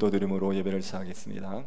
기도드림으로 예배를 시작하겠습니다.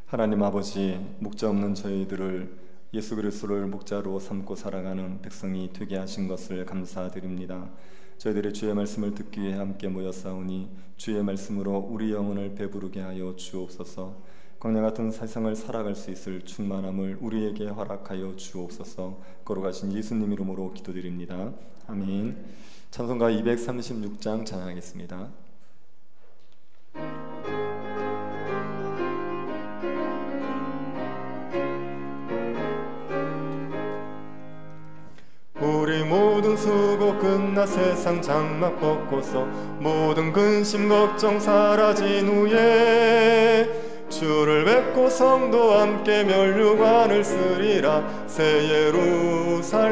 하나님 아버지, 목자 없는 저희들을 예수 그리스도를 목자로 삼고 살아가는 백성이 되게 하신 것을 감사드립니다. 저희들의 주의 말씀을 듣기 위해 함께 모였사오니 주의 말씀으로 우리 영혼을 배부르게 하여 주옵소서. 광야 같은 세상을 살아갈 수 있을 충만함을 우리에게 허락하여 주옵소서. 거룩하신 예수님 이름으로 기도드립니다. 아멘. 찬송가 236장 찬양하겠습니다. 우리 모든 수고 끝나 세상 장막 벗고서 모든 근심 걱정 사라진 후에 주를 뵙고 성도 함께 면류관을 쓰리라. 새 예루살렘에서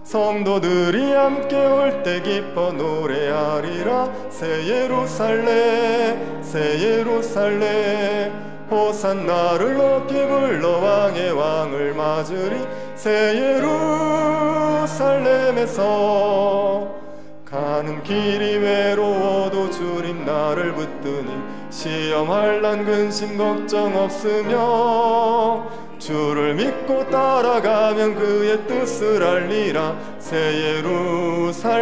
성도들이 함께 올 때 기뻐 노래하리라. 새 예루살렘 새 예루살렘 호산나를 높이 불러 왕의 왕을 맞으리. 새 예루살렘에서 가는 길이 외로워도 주님 나를 붙드니 시험 환난 근심 걱정 없으며 주를 믿고 따라가면 그의 뜻을 알리라. 새 예루살렘에서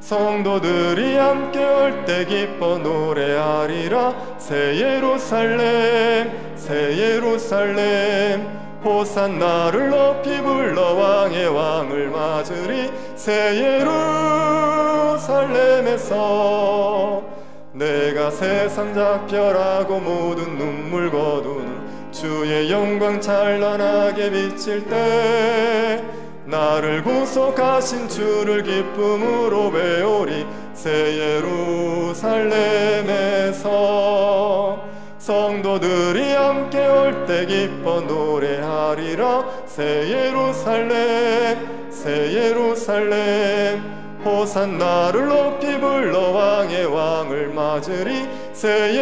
성도들이 함께 올 때 기뻐 노래하리라. 새 예루살렘 새 예루살렘 호산나를 높이 불러 왕의 왕을 맞으리. 새 예루살렘에서 내가 세상 작별하고 모든 눈물 거두는 주의 영광 찬란하게 비칠 때 나를 구속하신 주를 기쁨으로 배우리. 새 예루살렘에서 성도들이 함께 올 때 기뻐 노래하리라. 새 예루살렘 새 예루살렘 호산나를 높이 불러 왕의 왕을 맞으리. 새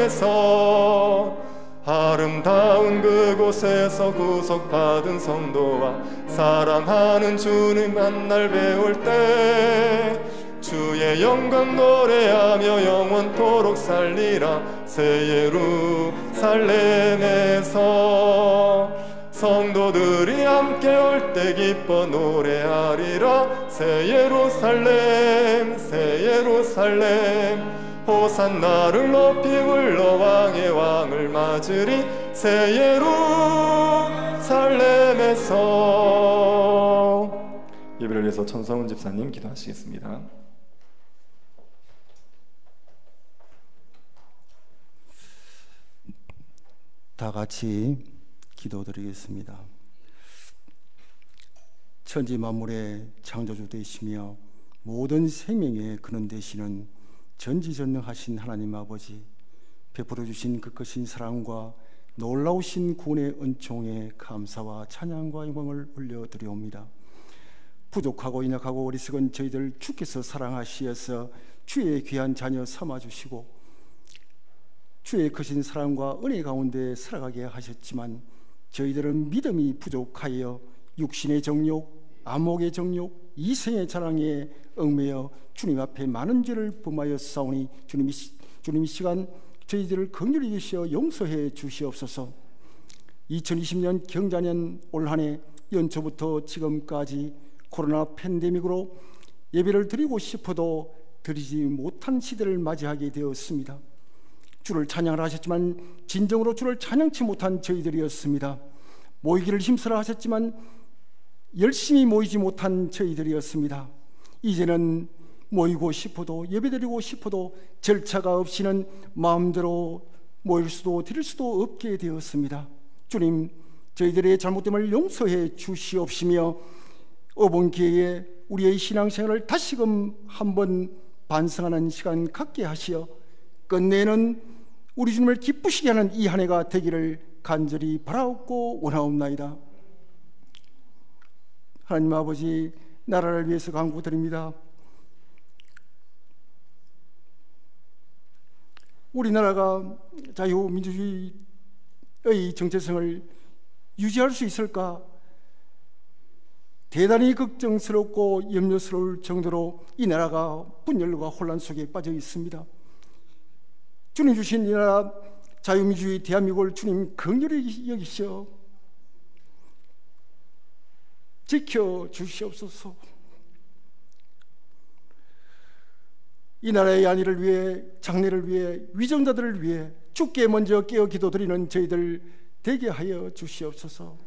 예루살렘에서 아름다운 그곳에서 구속받은 성도와 사랑하는 주님 만날 배울 때 주의 영광 노래하며 영원토록 살리라. 새 예루살렘에서 성도들이 함께 올 때 기뻐 노래하리라. 새 예루살렘 새 예루살렘 호산나를 높이 불러 왕의 왕을 맞으리. 새 예루살렘에서. 예배를 위해서 천성훈 집사님 기도하시겠습니다. 다 같이 기도드리겠습니다. 천지 만물의 창조주 되시며 모든 생명의 근원 되시는 전지전능하신 하나님 아버지, 베풀어 주신 그 크신 사랑과 놀라우신 구원의 은총에 감사와 찬양과 영광을 올려드리옵니다. 부족하고 연약하고 어리석은 저희들 주께서 사랑하시어서 주의 귀한 자녀 삼아주시고 주의 크신 사랑과 은혜 가운데 살아가게 하셨지만 저희들은 믿음이 부족하여 육신의 정욕, 안목의 정욕, 이생의 자랑에 얽매여 주님 앞에 많은 죄를 범하여 싸우니 주님 이 시간 저희들을 긍휼히 여기시어 용서해 주시옵소서. 2020년 경자년 올 한 해 연초부터 지금까지 코로나 팬데믹으로 예배를 드리고 싶어도 드리지 못한 시대를 맞이하게 되었습니다. 주를 찬양을 하셨지만 진정으로 주를 찬양치 못한 저희들이었습니다. 모이기를 힘쓰라 하셨지만 열심히 모이지 못한 저희들이었습니다. 이제는 모이고 싶어도 예배드리고 싶어도 절차가 없이는 마음대로 모일 수도 드릴 수도 없게 되었습니다. 주님, 저희들의 잘못됨을 용서해 주시옵시며 이번 기회에 우리의 신앙생활을 다시금 한번 반성하는 시간 갖게 하시어 끝내는 우리 주님을 기쁘시게 하는 이 한 해가 되기를 간절히 바라옵고 원하옵나이다. 하나님 아버지, 나라를 위해서 간구드립니다. 우리나라가 자유민주주의의 정체성을 유지할 수 있을까? 대단히 걱정스럽고 염려스러울 정도로 이 나라가 분열과 혼란 속에 빠져 있습니다. 주님 주신 이 나라 자유민주주의 대한민국을 주님 긍휼히 여기시어 지켜주시옵소서. 이 나라의 안위를 위해, 장래를 위해, 위정자들을 위해 주께 먼저 깨어 기도드리는 저희들 되게 하여 주시옵소서.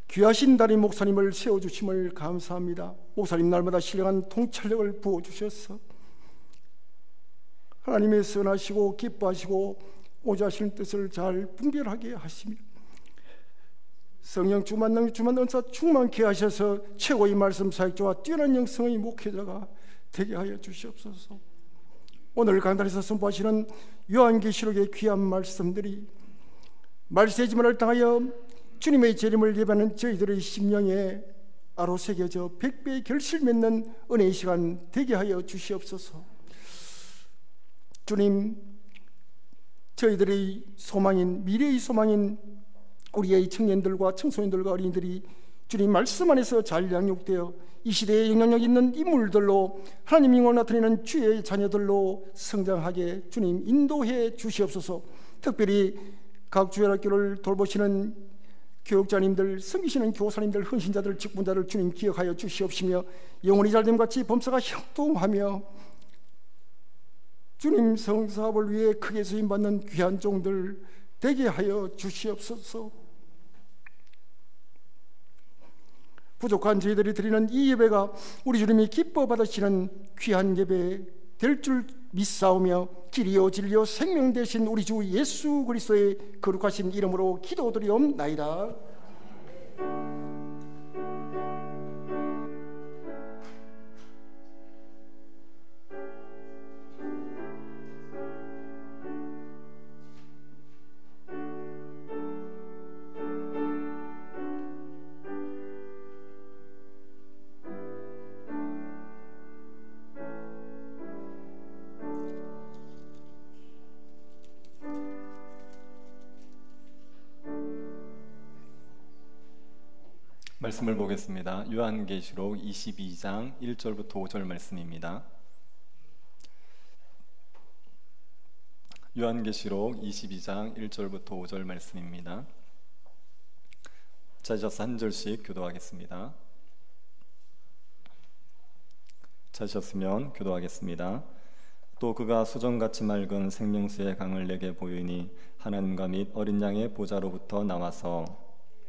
귀하신 담임 목사님을 세워주심을 감사합니다. 목사님 날마다 신령한 통찰력을 부어주셔서 하나님의 선하시고 기뻐하시고 오자 하시는 뜻을 잘 분별하게 하시며 성령 주만능 은사 충만케 하셔서 최고의 말씀 사역자와 뛰어난 영성의 목회자가 되게 하여 주시옵소서. 오늘 강단에서 선포하시는 요한계시록의 귀한 말씀들이 말세지만을 당하여 주님의 재림을 예배하는 저희들의 심령에 아로 새겨져 100배의 결실 맺는 은혜의 시간 되게 하여 주시옵소서. 주님, 저희들의 소망인, 미래의 소망인 우리의 청년들과 청소년들과 어린이들이 주님 말씀 안에서 잘 양육되어 이 시대에 영향력 있는 인물들로 하나님 영광을 나타내는 주의 자녀들로 성장하게 주님 인도해 주시옵소서. 특별히 각 주일학교를 돌보시는 교육자님들, 섬기시는 교사님들, 헌신자들, 직분자들 주님 기억하여 주시옵시며 영혼이 잘됨같이 범사가 형통하며 주님 성사업을 위해 크게 쓰임받는 귀한 종들 되게 하여 주시옵소서. 부족한 저희들이 드리는 이 예배가 우리 주님이 기뻐 받으시는 귀한 예배 될 줄 믿사오며 길이요 진리요 생명 되신 우리 주 예수 그리스도의 거룩하신 이름으로 기도드리옵나이다. 말씀을 보겠습니다. 요한계시록 22장 1절부터 5절 말씀입니다. 요한계시록 22장 1절부터 5절 말씀입니다. 찾으셔서 한 절씩 교도하겠습니다. 찾으셨으면 교도하겠습니다. 또 그가 수정같이 맑은 생명수의 강을 내게 보이니 하나님과 및 어린 양의 보좌로부터 나와서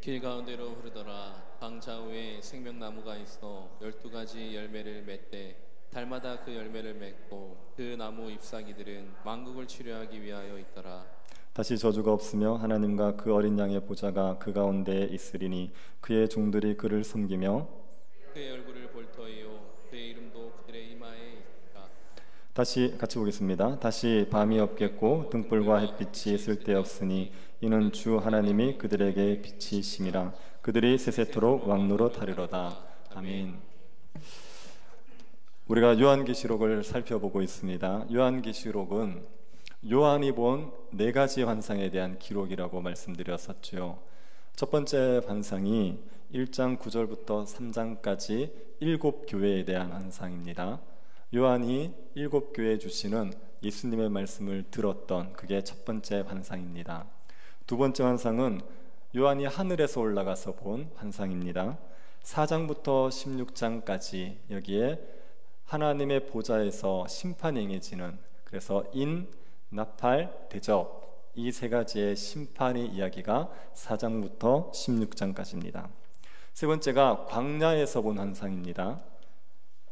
길 가운데로 흐르더라. 강 좌우에 생명나무가 있어 12가지 열매를 맺되 달마다 그 열매를 맺고 그 나무 잎사귀들은 만국을 치료하기 위하여 있더라. 다시 저주가 없으며 하나님과 그 어린 양의 보좌가 그 가운데에 있으리니 그의 종들이 그를 섬기며 그의 얼굴을 볼 터이요 그의 이름도 그들의 이마에 있다. 다시 같이 보겠습니다. 다시 밤이 없겠고 등불과 햇빛이 쓸데없으니 이는 주 하나님이 그들에게 빛이심이라. 그들이 세세토록 왕노로 타리로다. 아멘. 우리가 요한계시록을 살펴보고 있습니다. 요한계시록은 요한이 본 4가지 환상에 대한 기록이라고 말씀드렸었죠. 첫 번째 환상이 1장 9절부터 3장까지 7교회에 대한 환상입니다. 요한이 7교회에 주시는 예수님의 말씀을 들었던 그게 첫 번째 환상입니다. 두 번째 환상은 요한이 하늘에서 올라가서 본 환상입니다. 4장부터 16장까지 여기에 하나님의 보좌에서 심판이 행해지는, 그래서 인, 나팔, 대접 이 3가지의 심판의 이야기가 4장부터 16장까지입니다. 세 번째가 광야에서 본 환상입니다.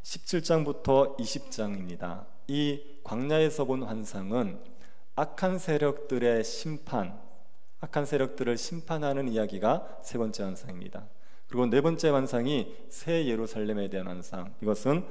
17장부터 20장입니다. 이 광야에서 본 환상은 악한 세력들의 심판, 악한 세력들을 심판하는 이야기가 세 번째 환상입니다. 그리고 네 번째 환상이 새 예루살렘에 대한 환상. 이것은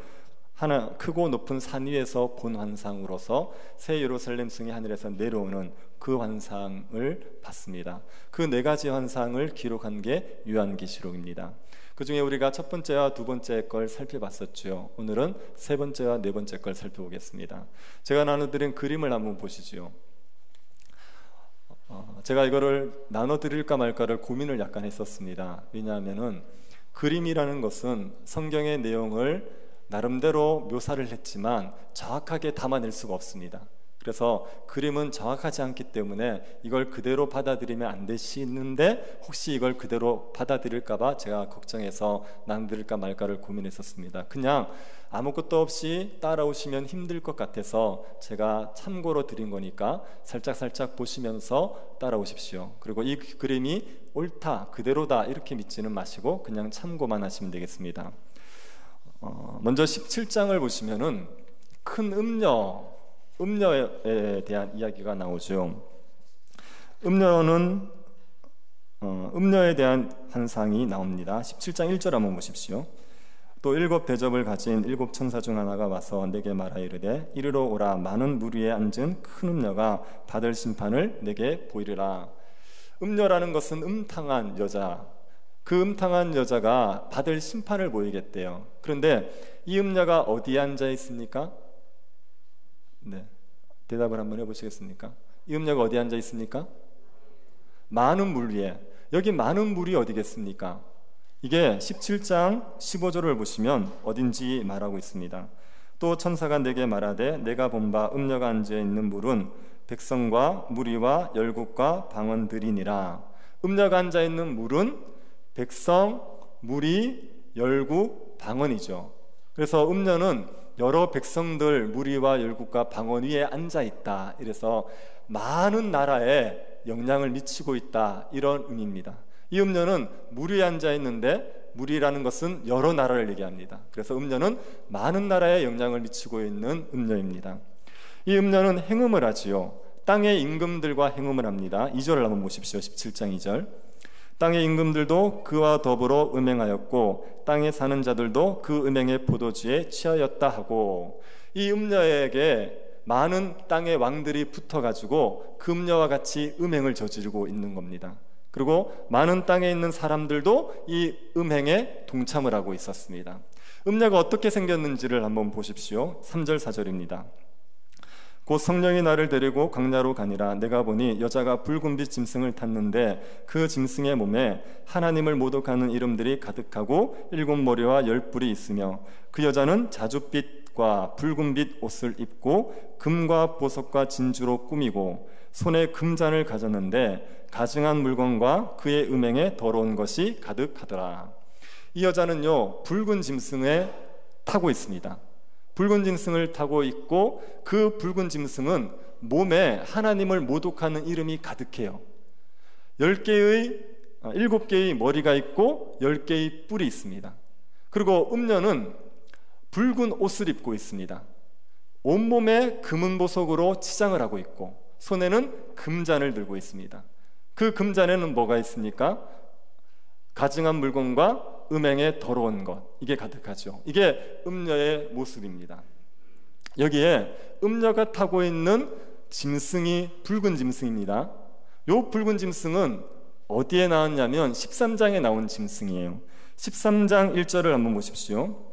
하나 크고 높은 산 위에서 본 환상으로서 새 예루살렘 성이 하늘에서 내려오는 그 환상을 봤습니다. 그 네 가지 환상을 기록한 게 요한계시록입니다. 그 중에 우리가 첫 번째와 두 번째 걸 살펴봤었죠. 오늘은 세 번째와 네 번째 걸 살펴보겠습니다. 제가 나눠드린 그림을 한번 보시죠. 제가 이거를 나눠드릴까 말까를 고민을 약간 했었습니다. 왜냐하면은 그림이라는 것은 성경의 내용을 나름대로 묘사를 했지만 정확하게 담아낼 수가 없습니다. 그래서 그림은 정확하지 않기 때문에 이걸 그대로 받아들이면 안 되시는데 혹시 이걸 그대로 받아들일까봐 제가 걱정해서 나눠드릴까 말까를 고민했었습니다. 그냥 아무것도 없이 따라오시면 힘들 것 같아서 제가 참고로 드린 거니까 살짝 보시면서 따라오십시오. 그리고 이 그림이 옳다, 그대로다 이렇게 믿지는 마시고 그냥 참고만 하시면 되겠습니다. 먼저 17장을 보시면은 큰 음녀에 대한 이야기가 나오죠. 음녀에 대한 환상이 나옵니다. 17장 1절 한번 보십시오. 또 7 대접을 가진 7 천사 중 하나가 와서 내게 말하 이르되 이리로 오라. 많은 무리에 앉은 큰 음녀가 받을 심판을 내게 보이리라. 음녀라는 것은 음탕한 여자, 그 음탕한 여자가 받을 심판을 보이겠대요. 그런데 이 음녀가 어디에 앉아 있습니까? 네, 대답을 한번 해보시겠습니까? 이 음녀가 어디에 앉아 있습니까? 많은 물 위에. 여기 많은 물이 어디겠습니까? 이게 17장 15절을 보시면 어딘지 말하고 있습니다. 또 천사가 내게 말하되 내가 본 바 음녀가 앉아 있는 물은 백성과 무리와 열국과 방언들이니라. 음녀가 앉아 있는 물은 백성, 무리, 열국, 방언이죠. 그래서 음녀는 여러 백성들, 무리와 열국과 방언 위에 앉아 있다. 이래서 많은 나라에 영향을 미치고 있다, 이런 의미입니다. 이 음녀는 무리에 앉아 있는데 무리라는 것은 여러 나라를 얘기합니다. 그래서 음녀는 많은 나라에 영향을 미치고 있는 음녀입니다. 이 음녀는 행음을 하지요. 땅의 임금들과 행음을 합니다. 2절을 한번 보십시오. 17장 2절. 땅의 임금들도 그와 더불어 음행하였고 땅에 사는 자들도 그 음행의 포도주에 취하였다 하고, 이 음녀에게 많은 땅의 왕들이 붙어가지고 그 음녀와 같이 음행을 저지르고 있는 겁니다. 그리고 많은 땅에 있는 사람들도 이 음행에 동참을 하고 있었습니다. 음녀가 어떻게 생겼는지를 한번 보십시오. 3절 4절입니다. 곧 성령이 나를 데리고 광야로 가니라. 내가 보니 여자가 붉은빛 짐승을 탔는데 그 짐승의 몸에 하나님을 모독하는 이름들이 가득하고 7 머리와 10 뿔이 있으며 그 여자는 자줏빛과 붉은빛 옷을 입고 금과 보석과 진주로 꾸미고 손에 금잔을 가졌는데 가증한 물건과 그의 음행에 더러운 것이 가득하더라. 이 여자는요, 붉은 짐승에 타고 있습니다. 붉은 짐승을 타고 있고 그 붉은 짐승은 몸에 하나님을 모독하는 이름이 가득해요. 7개의 머리가 있고 10개의 뿔이 있습니다. 그리고 음녀는 붉은 옷을 입고 있습니다. 온몸에 금은 보석으로 치장을 하고 있고 손에는 금잔을 들고 있습니다. 그 금잔에는 뭐가 있습니까? 가증한 물건과 음행의 더러운 것, 이게 가득하죠. 이게 음녀의 모습입니다. 여기에 음녀가 타고 있는 짐승이 붉은 짐승입니다. 이 붉은 짐승은 어디에 나왔냐면 13장에 나온 짐승이에요. 13장 1절을 한번 보십시오.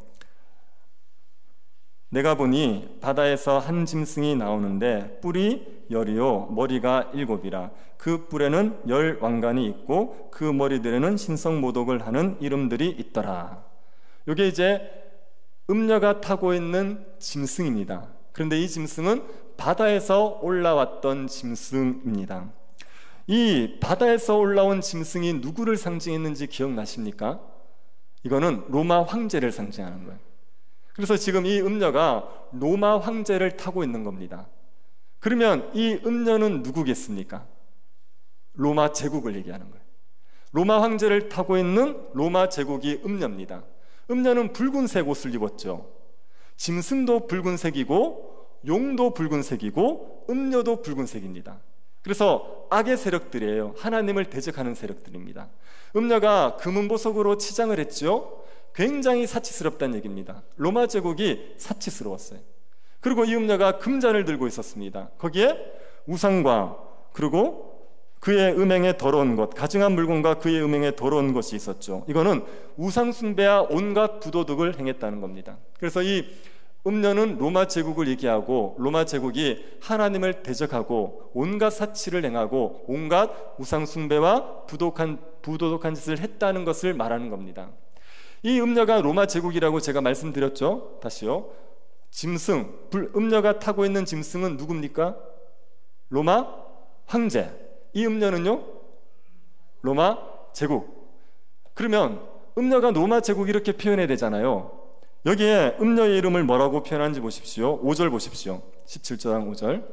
내가 보니 바다에서 한 짐승이 나오는데 뿔이 10이요 머리가 7이라. 그 뿔에는 10 왕관이 있고 그 머리들에는 신성모독을 하는 이름들이 있더라. 이게 이제 음녀가 타고 있는 짐승입니다. 그런데 이 짐승은 바다에서 올라왔던 짐승입니다. 이 바다에서 올라온 짐승이 누구를 상징했는지 기억나십니까? 이거는 로마 황제를 상징하는 거예요. 그래서 지금 이 음녀가 로마 황제를 타고 있는 겁니다. 그러면 이 음녀는 누구겠습니까? 로마 제국을 얘기하는 거예요. 로마 황제를 타고 있는 로마 제국이 음녀입니다. 음녀는 붉은색 옷을 입었죠. 짐승도 붉은색이고 용도 붉은색이고 음녀도 붉은색입니다. 그래서 악의 세력들이에요. 하나님을 대적하는 세력들입니다. 음녀가 금은보석으로 치장을 했죠. 굉장히 사치스럽다는 얘기입니다. 로마 제국이 사치스러웠어요. 그리고 이 음녀가 금잔을 들고 있었습니다. 거기에 우상과 그리고 그의 음행에 더러운 것, 가증한 물건과 그의 음행에 더러운 것이 있었죠. 이거는 우상 숭배와 온갖 부도덕을 행했다는 겁니다. 그래서 이 음녀는 로마 제국을 얘기하고 로마 제국이 하나님을 대적하고 온갖 사치를 행하고 온갖 우상 숭배와 부도덕한 짓을 했다는 것을 말하는 겁니다. 이 음녀가 로마 제국이라고 제가 말씀드렸죠. 다시요. 짐승, 음녀가 타고 있는 짐승은 누굽니까? 로마 황제. 이 음녀는요? 로마 제국. 그러면 음녀가 로마 제국 이렇게 표현해야 되잖아요. 여기에 음녀의 이름을 뭐라고 표현하는지 보십시오. 5절 보십시오. 17장 5절.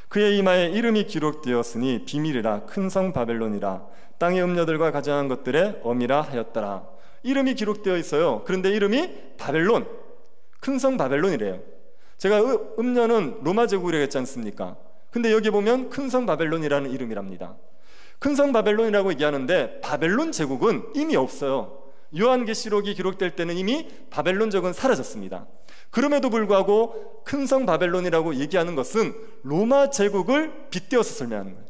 그의 이마에 이름이 기록되었으니 비밀이라 큰 성 바벨론이라 땅의 음녀들과 가정한 것들의 엄이라 하였더라. 이름이 기록되어 있어요. 그런데 이름이 바벨론, 큰 성 바벨론이래요. 제가 음녀는 로마 제국이라고 했지 않습니까? 근데 여기 보면 큰 성 바벨론이라는 이름이랍니다. 큰 성 바벨론이라고 얘기하는데 바벨론 제국은 이미 없어요. 요한계시록이 기록될 때는 이미 바벨론 제국은 사라졌습니다. 그럼에도 불구하고 큰 성 바벨론이라고 얘기하는 것은 로마 제국을 빗대어서 설명하는 거예요.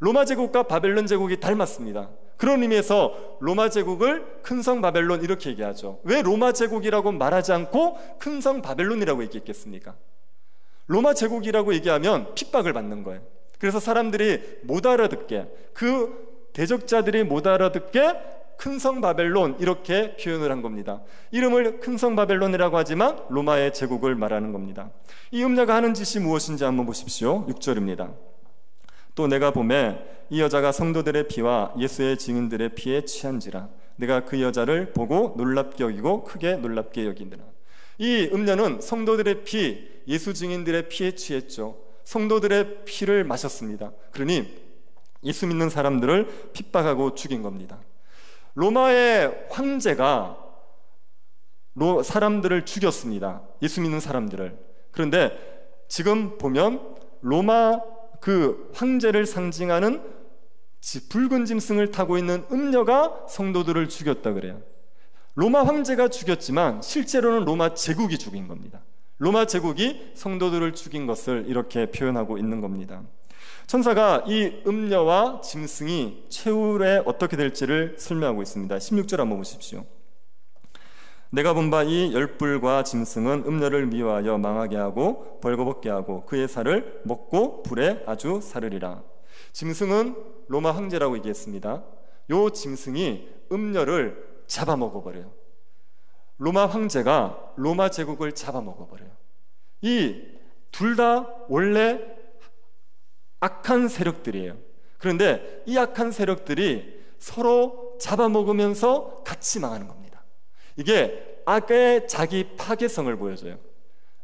로마 제국과 바벨론 제국이 닮았습니다. 그런 의미에서 로마 제국을 큰 성 바벨론 이렇게 얘기하죠. 왜 로마 제국이라고 말하지 않고 큰 성 바벨론이라고 얘기했겠습니까? 로마 제국이라고 얘기하면 핍박을 받는 거예요. 그래서 사람들이 못 알아듣게, 그 대적자들이 못 알아듣게 큰 성 바벨론 이렇게 표현을 한 겁니다. 이름을 큰 성 바벨론이라고 하지만 로마의 제국을 말하는 겁니다. 이 음녀가 하는 짓이 무엇인지 한번 보십시오. 6절입니다. 또 내가 보매 이 여자가 성도들의 피와 예수의 증인들의 피에 취한지라 내가 그 여자를 보고 놀랍게 여기고 크게 놀랍게 여기느라. 이 음녀는 성도들의 피, 예수 증인들의 피에 취했죠. 성도들의 피를 마셨습니다. 그러니 예수 믿는 사람들을 핍박하고 죽인 겁니다. 로마의 황제가 사람들을 죽였습니다. 예수 믿는 사람들을. 그런데 지금 보면 로마 그 황제를 상징하는 붉은 짐승을 타고 있는 음녀가 성도들을 죽였다 그래요. 로마 황제가 죽였지만 실제로는 로마 제국이 죽인 겁니다. 로마 제국이 성도들을 죽인 것을 이렇게 표현하고 있는 겁니다. 천사가 이 음녀와 짐승이 최후에 어떻게 될지를 설명하고 있습니다. 16절 한번 보십시오. 내가 본 바 이 열불과 짐승은 음녀를 미워하여 망하게 하고 벌거벗게 하고 그의 살을 먹고 불에 아주 사르리라. 짐승은 로마 황제라고 얘기했습니다. 요 짐승이 음녀를 잡아먹어버려요. 로마 황제가 로마 제국을 잡아먹어버려요. 이 둘 다 원래 악한 세력들이에요. 그런데 이 악한 세력들이 서로 잡아먹으면서 같이 망하는 겁니다. 이게 악의 자기 파괴성을 보여줘요.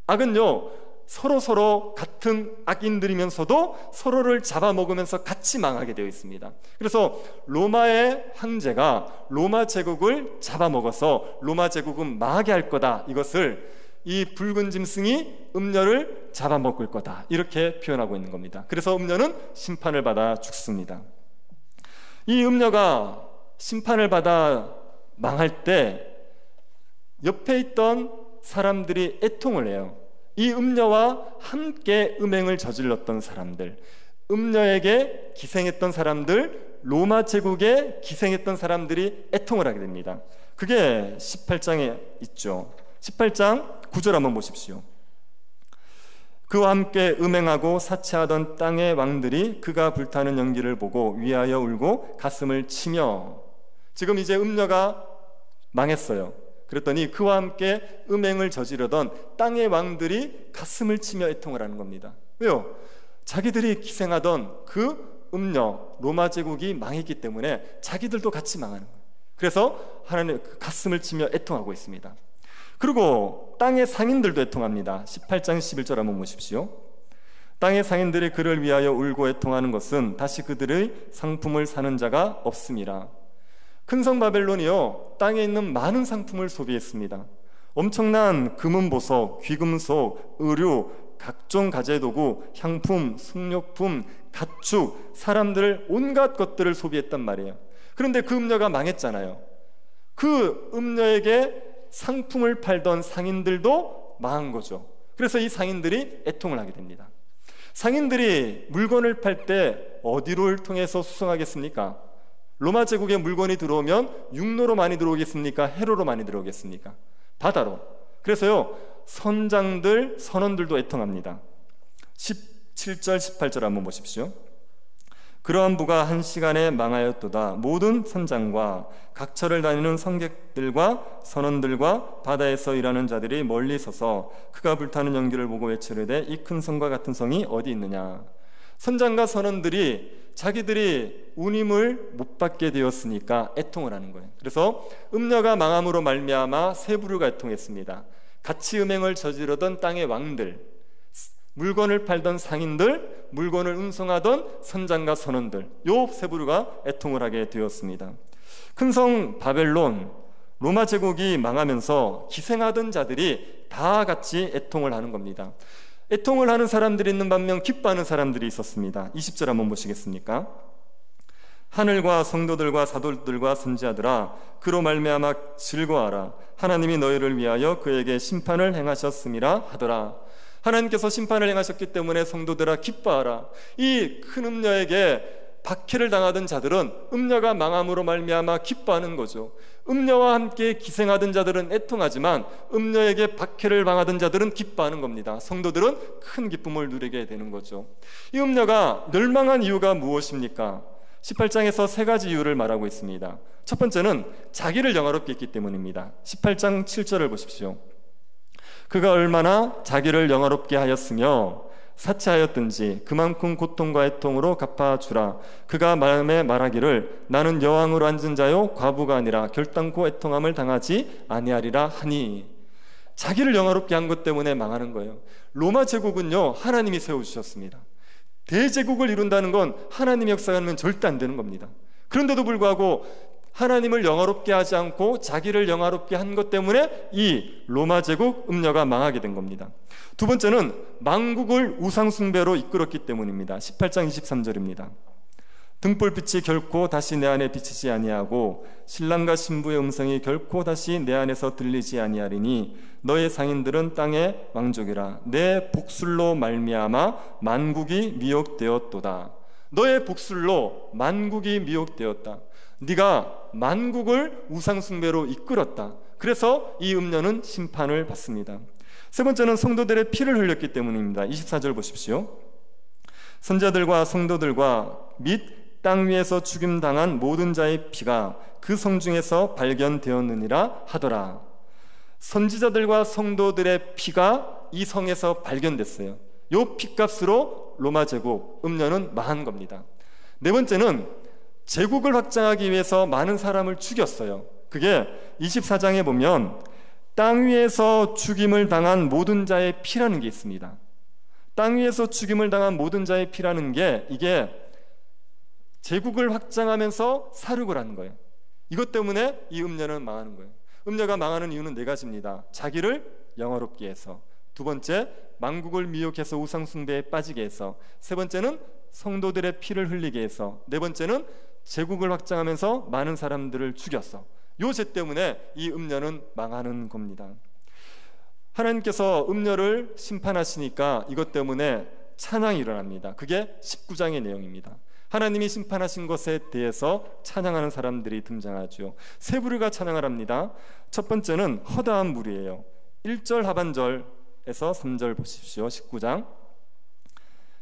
악은요 서로 같은 악인들이면서도 서로를 잡아먹으면서 같이 망하게 되어 있습니다. 그래서 로마의 황제가 로마 제국을 잡아먹어서 로마 제국은 망하게 할 거다, 이것을 이 붉은 짐승이 음녀를 잡아먹을 거다, 이렇게 표현하고 있는 겁니다. 그래서 음녀는 심판을 받아 죽습니다. 이 음녀가 심판을 받아 망할 때 옆에 있던 사람들이 애통을 해요. 이 음녀와 함께 음행을 저질렀던 사람들, 음녀에게 기생했던 사람들, 로마 제국에 기생했던 사람들이 애통을 하게 됩니다. 그게 18장에 있죠. 18장 9절 한번 보십시오. 그와 함께 음행하고 사치하던 땅의 왕들이 그가 불타는 연기를 보고 위하여 울고 가슴을 치며. 지금 이제 음녀가 망했어요. 그랬더니 그와 함께 음행을 저지르던 땅의 왕들이 가슴을 치며 애통을 하는 겁니다. 왜요? 자기들이 기생하던 그 음녀 로마 제국이 망했기 때문에 자기들도 같이 망하는 거예요. 그래서 하나님 가슴을 치며 애통하고 있습니다. 그리고 땅의 상인들도 애통합니다. 18장 11절 한번 보십시오. 땅의 상인들이 그를 위하여 울고 애통하는 것은 다시 그들의 상품을 사는 자가 없음이라. 큰 성 바벨론이요 땅에 있는 많은 상품을 소비했습니다. 엄청난 금은보석, 귀금속, 의류, 각종 가재도구, 향품, 숙료품, 가축, 사람들 온갖 것들을 소비했단 말이에요. 그런데 그 음녀가 망했잖아요. 그 음녀에게 상품을 팔던 상인들도 망한 거죠. 그래서 이 상인들이 애통을 하게 됩니다. 상인들이 물건을 팔 때 어디를 통해서 수송하겠습니까? 로마 제국에 물건이 들어오면 육로로 많이 들어오겠습니까? 해로로 많이 들어오겠습니까? 바다로. 그래서요, 선장들, 선원들도 애통합니다. 17절, 18절 한번 보십시오. 그러한 부가 한 시간에 망하였도다. 모든 선장과 각처를 다니는 성객들과 선원들과 바다에서 일하는 자들이 멀리 서서 그가 불타는 연기를 보고 외치르되 이 큰 성과 같은 성이 어디 있느냐. 선장과 선원들이 자기들이 운임을 못 받게 되었으니까 애통을 하는 거예요. 그래서 음녀가 망함으로 말미암아 세 부류가 애통했습니다. 같이 음행을 저지르던 땅의 왕들, 물건을 팔던 상인들, 물건을 운송하던 선장과 선원들, 요 세 부류가 애통을 하게 되었습니다. 큰 성 바벨론, 로마 제국이 망하면서 기생하던 자들이 다 같이 애통을 하는 겁니다. 애통을 하는 사람들이 있는 반면 기뻐하는 사람들이 있었습니다. 20절 한번 보시겠습니까? 하늘과 성도들과 사도들과 선지자들아 그로 말미암아 즐거워하라. 하나님이 너희를 위하여 그에게 심판을 행하셨음이라 하더라. 하나님께서 심판을 행하셨기 때문에 성도들아 기뻐하라. 이 큰 음녀에게 박해를 당하던 자들은 음녀가 망함으로 말미암아 기뻐하는 거죠. 음녀와 함께 기생하던 자들은 애통하지만 음녀에게 박해를 당하던 자들은 기뻐하는 겁니다. 성도들은 큰 기쁨을 누리게 되는 거죠. 이 음녀가 멸망한 이유가 무엇입니까? 18장에서 세 가지 이유를 말하고 있습니다. 첫 번째는 자기를 영화롭게 했기 때문입니다. 18장 7절을 보십시오. 그가 얼마나 자기를 영화롭게 하였으며 사치하였든지 그만큼 고통과 애통으로 갚아주라. 그가 마음에 말하기를 나는 여왕으로 앉은 자요 과부가 아니라 결단코 애통함을 당하지 아니하리라 하니. 자기를 영화롭게 한 것 때문에 망하는 거예요. 로마 제국은요 하나님이 세워주셨습니다. 대제국을 이룬다는 건 하나님의 역사가 아니면 절대 안 되는 겁니다. 그런데도 불구하고 하나님을 영화롭게 하지 않고 자기를 영화롭게 한 것 때문에 이 로마 제국 음녀가 망하게 된 겁니다. 두 번째는 만국을 우상 숭배로 이끌었기 때문입니다. 18장 23절입니다. 등불빛이 결코 다시 내 안에 비치지 아니하고 신랑과 신부의 음성이 결코 다시 내 안에서 들리지 아니하리니 너의 상인들은 땅의 왕족이라. 내 복술로 말미암아 만국이 미혹되었도다. 너의 복술로 만국이 미혹되었다. 네가 만국을 우상 숭배로 이끌었다. 그래서 이 음녀는 심판을 받습니다. 세 번째는 성도들의 피를 흘렸기 때문입니다. 24절 보십시오. 선자들과 성도들과 및 땅 위에서 죽임당한 모든 자의 피가 그 성 중에서 발견되었느니라 하더라. 선지자들과 성도들의 피가 이 성에서 발견됐어요. 이 피값으로 로마 제국 음녀는 망한 겁니다. 네 번째는 제국을 확장하기 위해서 많은 사람을 죽였어요. 그게 24장에 보면 땅 위에서 죽임을 당한 모든 자의 피라는 게 있습니다. 땅 위에서 죽임을 당한 모든 자의 피라는 게 이게 제국을 확장하면서 살육을 하는 거예요. 이것 때문에 이 음녀는 망하는 거예요. 음녀가 망하는 이유는 네 가지입니다. 자기를 영화롭게 해서, 두 번째 만국을 미혹해서 우상 숭배에 빠지게 해서, 세 번째는 성도들의 피를 흘리게 해서, 네 번째는 제국을 확장하면서 많은 사람들을 죽였어. 요 죄 때문에 이 음녀는 망하는 겁니다. 하나님께서 음녀를 심판하시니까 이것 때문에 찬양이 일어납니다. 그게 19장의 내용입니다. 하나님이 심판하신 것에 대해서 찬양하는 사람들이 등장하죠. 세 부류가 찬양을 합니다. 첫 번째는 허다한 무리예요. 1절 하반절에서 3절 보십시오. 19장.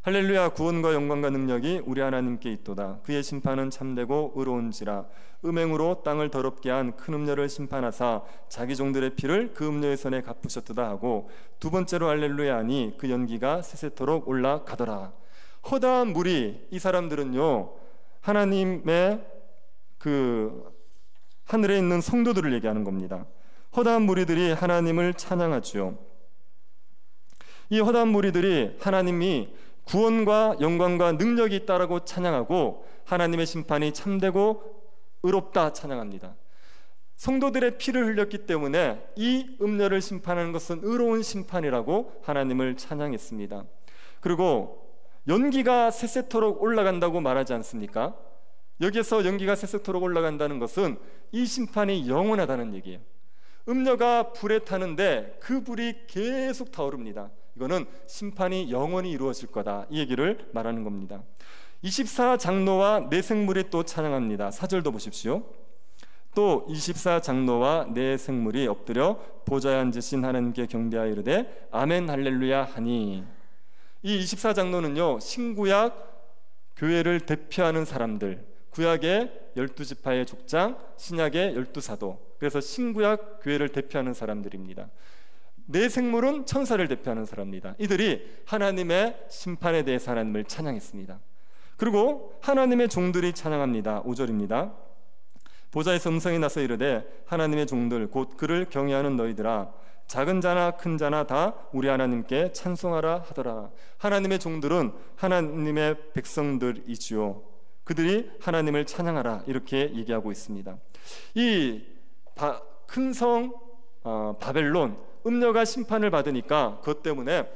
할렐루야. 구원과 영광과 능력이 우리 하나님께 있도다. 그의 심판은 참되고 의로운지라. 음행으로 땅을 더럽게 한 큰 음녀를 심판하사 자기 종들의 피를 그 음녀의 손에 갚으셨도다 하고, 두 번째로 할렐루야 하니 그 연기가 세세토록 올라가더라. 허다한 무리, 이 사람들은요 하나님의 그 하늘에 있는 성도들을 얘기하는 겁니다. 허다한 무리들이 하나님을 찬양하죠. 이 허다한 무리들이 하나님이 구원과 영광과 능력이 있다라고 찬양하고 하나님의 심판이 참되고 의롭다 찬양합니다. 성도들의 피를 흘렸기 때문에 이 음녀를 심판하는 것은 의로운 심판이라고 하나님을 찬양했습니다. 그리고 연기가 새새토록 올라간다고 말하지 않습니까? 여기에서 연기가 새새토록 올라간다는 것은 이 심판이 영원하다는 얘기예요. 음녀가 불에 타는데 그 불이 계속 타오릅니다. 이거는 심판이 영원히 이루어질 거다, 이 얘기를 말하는 겁니다. 24장로와 네 생물이 또 찬양합니다. 4절도 보십시오. 또 24장로와 네 생물이 엎드려 보좌에 앉으신 하나님께 경배하여 이르되 아멘 할렐루야 하니. 이 24장로는요, 신구약 교회를 대표하는 사람들, 구약의 12지파의 족장, 신약의 12사도, 그래서 신구약 교회를 대표하는 사람들입니다. 네 생물은 천사를 대표하는 사람입니다. 이들이 하나님의 심판에 대해서 하나님을 찬양했습니다. 그리고 하나님의 종들이 찬양합니다. 5절입니다. 보좌에서 음성이 나서 이르되 하나님의 종들 곧 그를 경외하는 너희들아, 작은 자나 큰 자나 다 우리 하나님께 찬송하라 하더라. 하나님의 종들은 하나님의 백성들이지요. 그들이 하나님을 찬양하라, 이렇게 얘기하고 있습니다. 이 큰 성 바벨론, 음녀가 심판을 받으니까 그것 때문에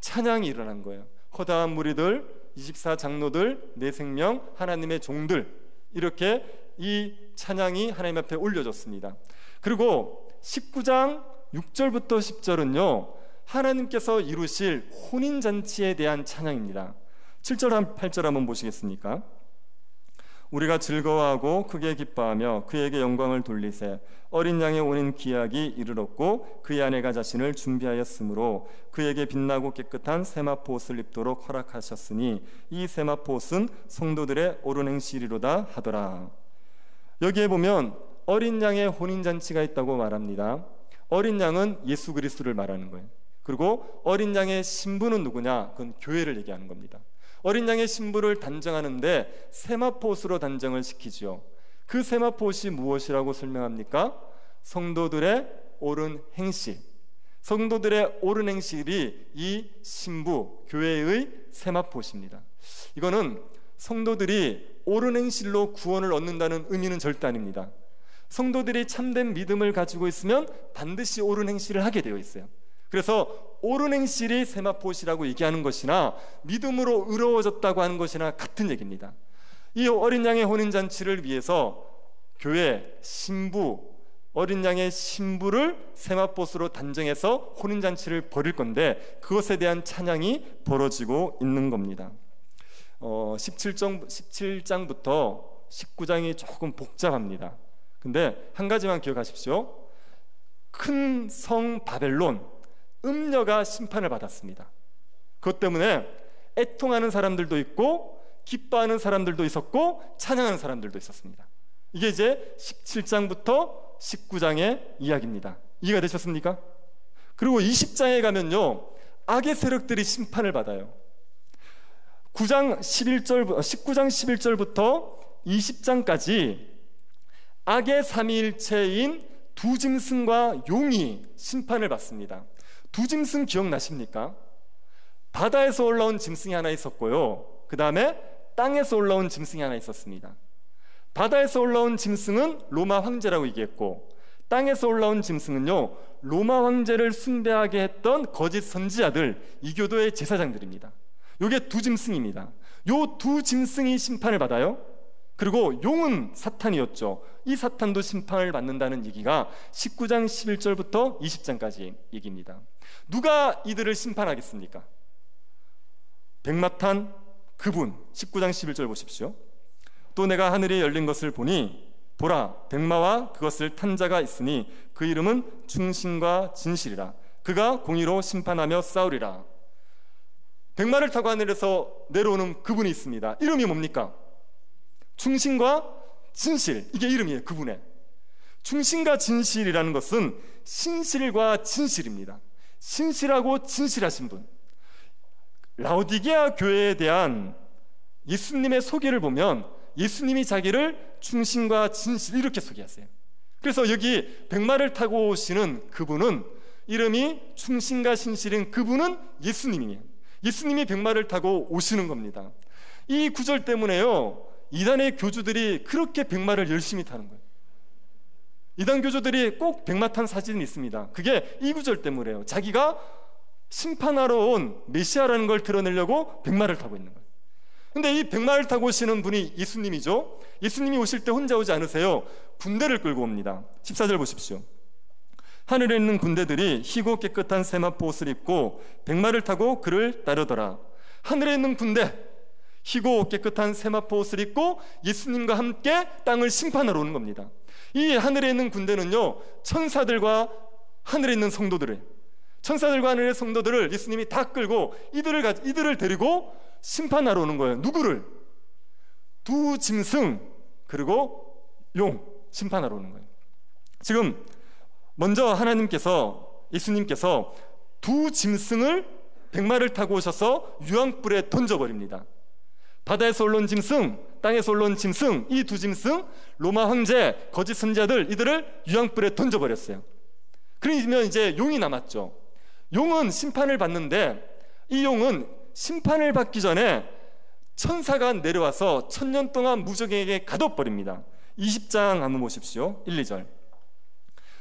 찬양이 일어난 거예요. 허다한 무리들, 24장로들, 네 생명, 하나님의 종들, 이렇게 이 찬양이 하나님 앞에 올려졌습니다. 그리고 19장 6절부터 10절은요, 하나님께서 이루실 혼인잔치에 대한 찬양입니다. 7절 8절 한번 보시겠습니까? 우리가 즐거워하고 크게 기뻐하며 그에게 영광을 돌리세. 어린 양의 혼인 기약이 이르렀고 그의 아내가 자신을 준비하였으므로 그에게 빛나고 깨끗한 세마포 옷을 입도록 허락하셨으니 이 세마포 옷은 성도들의 옳은 행실이로다 하더라. 여기에 보면 어린 양의 혼인잔치가 있다고 말합니다. 어린 양은 예수 그리스도를 말하는 거예요. 그리고 어린 양의 신부는 누구냐? 그건 교회를 얘기하는 겁니다. 어린 양의 신부를 단정하는데 세마포옷으로 단정을 시키지요. 그 세마포옷이 무엇이라고 설명합니까? 성도들의 옳은 행실, 성도들의 옳은 행실이 이 신부, 교회의 세마포옷입니다. 이거는 성도들이 옳은 행실로 구원을 얻는다는 의미는 절대 아닙니다. 성도들이 참된 믿음을 가지고 있으면 반드시 옳은 행실을 하게 되어 있어요. 그래서 옳은 행실이 세마포옷이라고 얘기하는 것이나 믿음으로 의로워졌다고 하는 것이나 같은 얘기입니다. 이 어린 양의 혼인잔치를 위해서 교회, 신부, 어린 양의 신부를 세마포옷으로 단정해서 혼인잔치를 벌일 건데 그것에 대한 찬양이 벌어지고 있는 겁니다. 17장부터 19장이 조금 복잡합니다. 근데 한 가지만 기억하십시오. 큰 성 바벨론, 음녀가 심판을 받았습니다. 그것 때문에 애통하는 사람들도 있고 기뻐하는 사람들도 있었고 찬양하는 사람들도 있었습니다. 이게 이제 17장부터 19장의 이야기입니다. 이해가 되셨습니까? 그리고 20장에 가면요, 악의 세력들이 심판을 받아요. 19장 11절부터 20장까지 악의 삼위일체인 두 짐승과 용이 심판을 받습니다. 두 짐승 기억나십니까? 바다에서 올라온 짐승이 하나 있었고요, 그 다음에 땅에서 올라온 짐승이 하나 있었습니다. 바다에서 올라온 짐승은 로마 황제라고 얘기했고, 땅에서 올라온 짐승은요, 로마 황제를 숭배하게 했던 거짓 선지자들, 이교도의 제사장들입니다. 요게 두 짐승입니다. 요 두 짐승이 심판을 받아요. 그리고 용은 사탄이었죠. 이 사탄도 심판을 받는다는 얘기가 19장 11절부터 20장까지 얘기입니다. 누가 이들을 심판하겠습니까? 백마탄 그분. 19장 11절 보십시오. 또 내가 하늘이 열린 것을 보니 보라, 백마와 그것을 탄 자가 있으니 그 이름은 충신과 진실이라. 그가 공의로 심판하며 싸우리라. 백마를 타고 하늘에서 내려오는 그분이 있습니다. 이름이 뭡니까? 충신과 진실, 이게 이름이에요. 그분의 충신과 진실이라는 것은 신실과 진실입니다. 신실하고 진실하신 분. 라오디게아 교회에 대한 예수님의 소개를 보면 예수님이 자기를 충신과 진실 이렇게 소개하세요. 그래서 여기 백마를 타고 오시는 그분은 이름이 충신과 진실인 그분은 예수님이에요. 예수님이 백마를 타고 오시는 겁니다. 이 구절 때문에요, 이단의 교주들이 그렇게 백마를 열심히 타는 거예요. 이단 교주들이 꼭 백마 탄 사진이 있습니다. 그게 이 구절 때문에요. 자기가 심판하러 온 메시아라는 걸 드러내려고 백마를 타고 있는 거예요. 근데 이 백마를 타고 오시는 분이 예수님이죠. 예수님이 오실 때 혼자 오지 않으세요. 군대를 끌고 옵니다. 14절 보십시오. 하늘에 있는 군대들이 희고 깨끗한 세마포 옷을 입고 백마를 타고 그를 따르더라. 하늘에 있는 군대, 희고 깨끗한 세마포 옷을 입고 예수님과 함께 땅을 심판하러 오는 겁니다. 이 하늘에 있는 군대는요, 천사들과 하늘에 있는 성도들을, 천사들과 하늘의 성도들을 예수님이 다 끌고 이들을 데리고 심판하러 오는 거예요. 누구를? 두 짐승 그리고 용 심판하러 오는 거예요. 지금 먼저 예수님께서 두 짐승을 백마를 타고 오셔서 유황불에 던져버립니다. 바다에서 올라온 짐승, 땅에서 올라온 짐승, 이 두 짐승, 로마 황제, 거짓 선지자들, 이들을 유황불에 던져버렸어요. 그러면 이제 용이 남았죠. 용은 심판을 받는데 이 용은 심판을 받기 전에 천사가 내려와서 1000년 동안 무적에게 가둬버립니다. 20장 한번 보십시오. 1, 2절.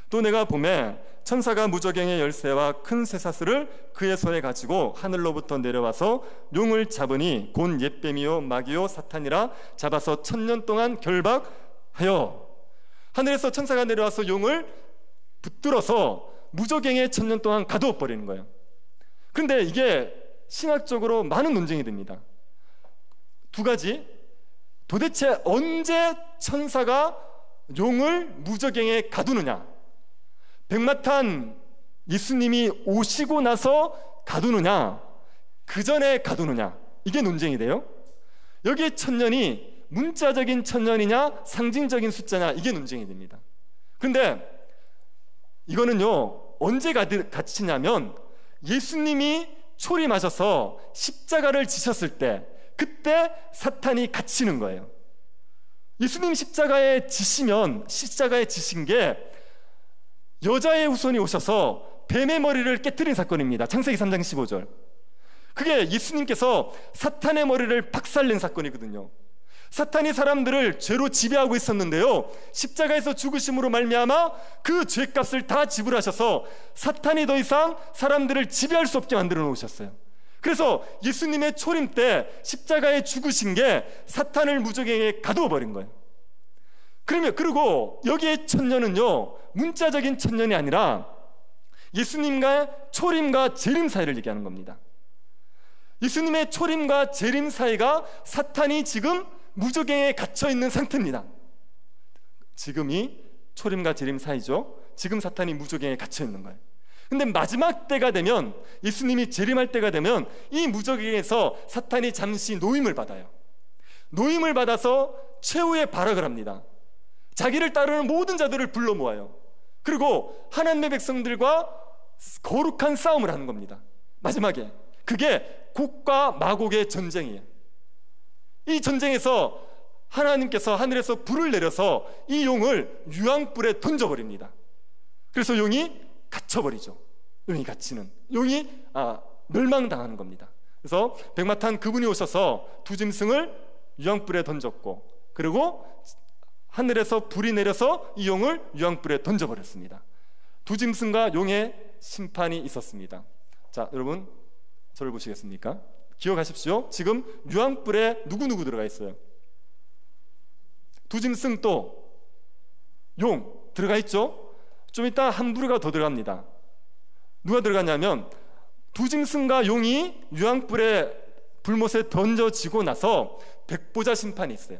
또 내가 보매 천사가 무저갱의 열쇠와 큰 쇠사슬을 그의 손에 가지고 하늘로부터 내려와서 용을 잡으니 곧 옛뱀이요 마귀요 사탄이라 잡아서 1000년 동안 결박하여. 하늘에서 천사가 내려와서 용을 붙들어서 무저갱에 1000년 동안 가두어 버리는 거예요. 그런데 이게 신학적으로 많은 논쟁이 됩니다. 두 가지. 도대체 언제 천사가 용을 무저갱에 가두느냐? 백마탄 예수님이 오시고 나서 가두느냐, 그 전에 가두느냐, 이게 논쟁이 돼요. 여기에 1000년이 문자적인 1000년이냐 상징적인 숫자냐, 이게 논쟁이 됩니다. 그런데 이거는요, 언제 갇히냐면 예수님이 초림하셔서 십자가를 지셨을 때, 그때 사탄이 갇히는 거예요. 예수님 십자가에 지신 게 여자의 후손이 오셔서 뱀의 머리를 깨뜨린 사건입니다. 창세기 3장 15절. 그게 예수님께서 사탄의 머리를 박살낸 사건이거든요. 사탄이 사람들을 죄로 지배하고 있었는데요, 십자가에서 죽으심으로 말미암아 그 죄값을 다 지불하셔서 사탄이 더 이상 사람들을 지배할 수 없게 만들어 놓으셨어요. 그래서 예수님의 초림 때 십자가에 죽으신 게 사탄을 무저갱에 가두어 버린 거예요. 그리고 여기에 1000년은요, 문자적인 1000년이 아니라 예수님과 초림과 재림 사이를 얘기하는 겁니다. 예수님의 초림과 재림 사이가 사탄이 지금 무저갱에 갇혀 있는 상태입니다. 지금이 초림과 재림 사이죠. 지금 사탄이 무저갱에 갇혀 있는 거예요. 근데 마지막 때가 되면, 예수님이 재림할 때가 되면 이 무저갱에서 사탄이 잠시 노임을 받아요. 노임을 받아서 최후의 발악을 합니다. 자기를 따르는 모든 자들을 불러 모아요. 그리고 하나님의 백성들과 거룩한 싸움을 하는 겁니다. 마지막에 그게 곡과 마곡의 전쟁이에요. 이 전쟁에서 하나님께서 하늘에서 불을 내려서 이 용을 유황불에 던져버립니다. 그래서 용이 갇혀버리죠. 용이 갇히는, 용이 멸망당하는 겁니다. 그래서 백마탄 그분이 오셔서 두 짐승을 유황불에 던졌고, 그리고 하늘에서 불이 내려서 이 용을 유황불에 던져버렸습니다. 두 짐승과 용의 심판이 있었습니다. 자, 여러분 저를 보시겠습니까? 기억하십시오. 지금 유황불에 누구 들어가 있어요? 두 짐승 또 용 들어가 있죠? 좀 이따 한 부류가 더 들어갑니다. 누가 들어갔냐면, 두 짐승과 용이 유황불에 불못에 던져지고 나서 백보자 심판이 있어요.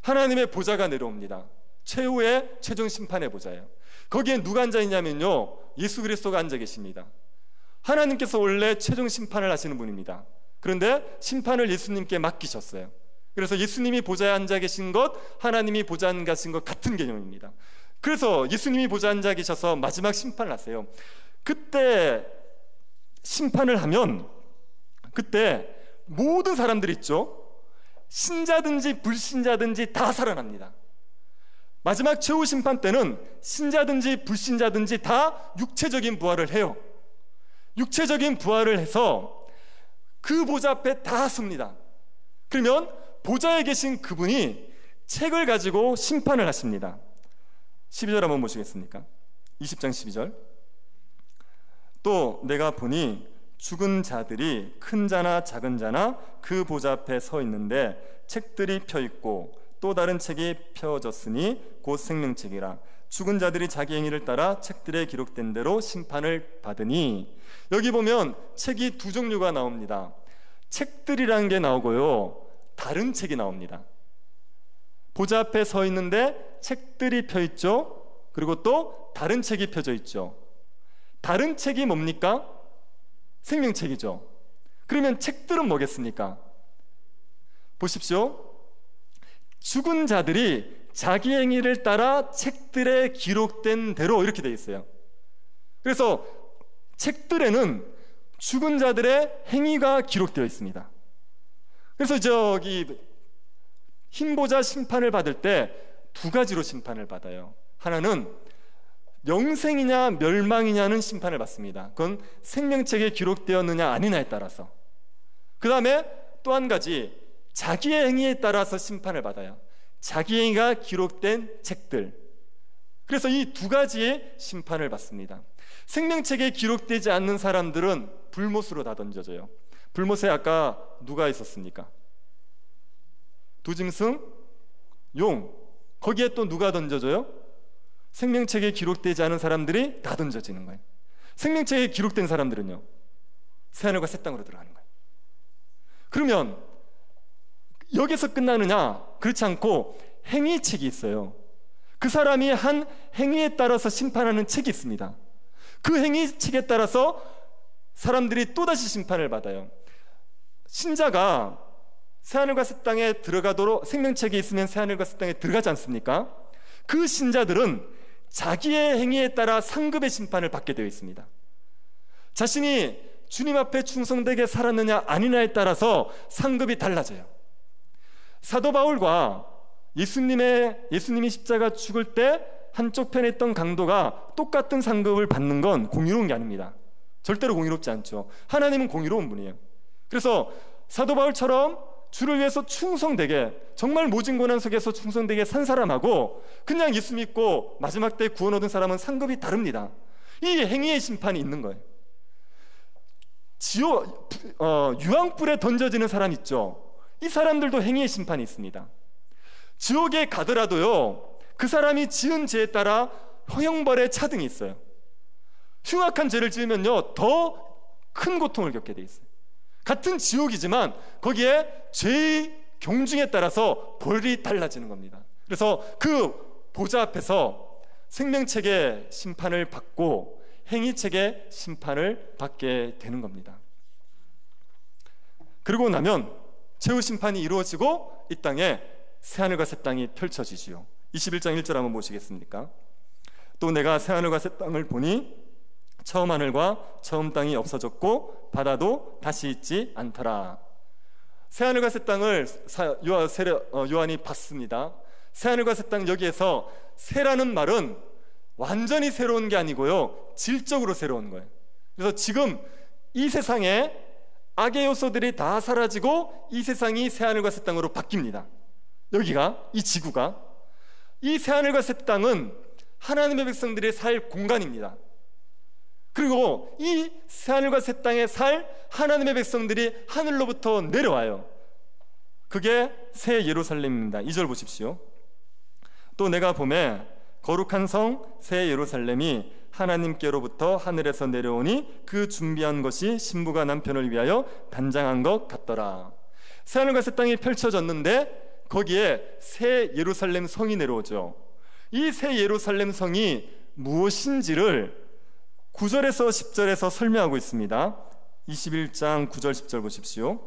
하나님의 보좌가 내려옵니다. 최후의 최종 심판의 보좌예요. 거기에 누가 앉아 있냐면요, 예수 그리스도가 앉아 계십니다. 하나님께서 원래 최종 심판을 하시는 분입니다. 그런데 심판을 예수님께 맡기셨어요. 그래서 예수님이 보좌에 앉아 계신 것, 하나님이 보좌에 앉아 계신 것 같은 개념입니다. 그래서 예수님이 보좌에 앉아 계셔서 마지막 심판을 하세요. 그때 심판을 하면, 그때 모든 사람들 있죠, 신자든지 불신자든지 다 살아납니다. 마지막 최후 심판 때는 신자든지 불신자든지 다 육체적인 부활을 해요. 육체적인 부활을 해서 그 보좌 앞에 다 섭니다. 그러면 보좌에 계신 그분이 책을 가지고 심판을 하십니다. 12절 한번 보시겠습니까? 20장 12절. 또 내가 보니 죽은 자들이 큰 자나 작은 자나 그 보좌 앞에 서 있는데 책들이 펴 있고 또 다른 책이 펴졌으니 곧 생명책이라. 죽은 자들이 자기 행위를 따라 책들에 기록된 대로 심판을 받으니. 여기 보면 책이 두 종류가 나옵니다. 책들이라는 게 나오고요, 다른 책이 나옵니다. 보좌 앞에 서 있는데 책들이 펴 있죠. 그리고 또 다른 책이 펴져 있죠. 다른 책이 뭡니까? 생명책이죠. 그러면 책들은 뭐겠습니까? 보십시오. 죽은 자들이 자기 행위를 따라 책들에 기록된 대로 이렇게 되어 있어요. 그래서 책들에는 죽은 자들의 행위가 기록되어 있습니다. 그래서 저기 흰보자 심판을 받을 때 두 가지로 심판을 받아요. 하나는 영생이냐 멸망이냐는 심판을 받습니다. 그건 생명책에 기록되었느냐 아니냐에 따라서. 그 다음에 또 한 가지, 자기의 행위에 따라서 심판을 받아요. 자기 행위가 기록된 책들. 그래서 이 두 가지의 심판을 받습니다. 생명책에 기록되지 않는 사람들은 불못으로 다 던져져요. 불못에 아까 누가 있었습니까? 두짐승, 용. 거기에 또 누가 던져져요? 생명책에 기록되지 않은 사람들이 다 던져지는 거예요. 생명책에 기록된 사람들은요, 새하늘과 새 땅으로 들어가는 거예요. 그러면 여기서 끝나느냐? 그렇지 않고 행위책이 있어요. 그 사람이 한 행위에 따라서 심판하는 책이 있습니다. 그 행위책에 따라서 사람들이 또다시 심판을 받아요. 신자가 새하늘과 새 땅에 들어가도록 생명책에 있으면 새하늘과 새 땅에 들어가지 않습니까? 그 신자들은 자기의 행위에 따라 상급의 심판을 받게 되어 있습니다. 자신이 주님 앞에 충성되게 살았느냐 아니냐에 따라서 상급이 달라져요. 사도 바울과 예수님이 십자가 죽을 때 한쪽 편에 있던 강도가 똑같은 상급을 받는 건 공의로운 게 아닙니다. 절대로 공의롭지 않죠. 하나님은 공의로운 분이에요. 그래서 사도 바울처럼 주를 위해서 충성되게, 정말 모진 고난 속에서 충성되게 산 사람하고 그냥 예수 믿고 마지막 때 구원 얻은 사람은 상급이 다릅니다. 이 행위의 심판이 있는 거예요. 유황불에 던져지는 사람 있죠. 이 사람들도 행위의 심판이 있습니다. 지옥에 가더라도요, 그 사람이 지은 죄에 따라 형벌의 차등이 있어요. 흉악한 죄를 지으면요, 더 큰 고통을 겪게 돼 있어요. 같은 지옥이지만 거기에 죄의 경중에 따라서 벌이 달라지는 겁니다. 그래서 그 보좌 앞에서 생명책의 심판을 받고 행위책의 심판을 받게 되는 겁니다. 그러고 나면 최후 심판이 이루어지고 이 땅에 새하늘과 새 땅이 펼쳐지지요. 21장 1절 한번 보시겠습니까? 또 내가 새하늘과 새 땅을 보니 처음 하늘과 처음 땅이 없어졌고 바다도 다시 있지 않더라. 새하늘과 새 땅을 요한이 봤습니다. 새하늘과 새 땅, 여기에서 새라는 말은 완전히 새로운 게 아니고요, 질적으로 새로운 거예요. 그래서 지금 이 세상에 악의 요소들이 다 사라지고 이 세상이 새하늘과 새 땅으로 바뀝니다. 여기가, 이 지구가, 이 새하늘과 새 땅은 하나님의 백성들이 살 공간입니다. 그리고 이 새하늘과 새 땅에 살 하나님의 백성들이 하늘로부터 내려와요. 그게 새 예루살렘입니다. 2절 보십시오. 또 내가 보매 거룩한 성 새 예루살렘이 하나님께로부터 하늘에서 내려오니 그 준비한 것이 신부가 남편을 위하여 단장한 것 같더라. 새하늘과 새 땅이 펼쳐졌는데 거기에 새 예루살렘 성이 내려오죠. 이 새 예루살렘 성이 무엇인지를 9절에서 10절에서 설명하고 있습니다. 21장 9절 10절 보십시오.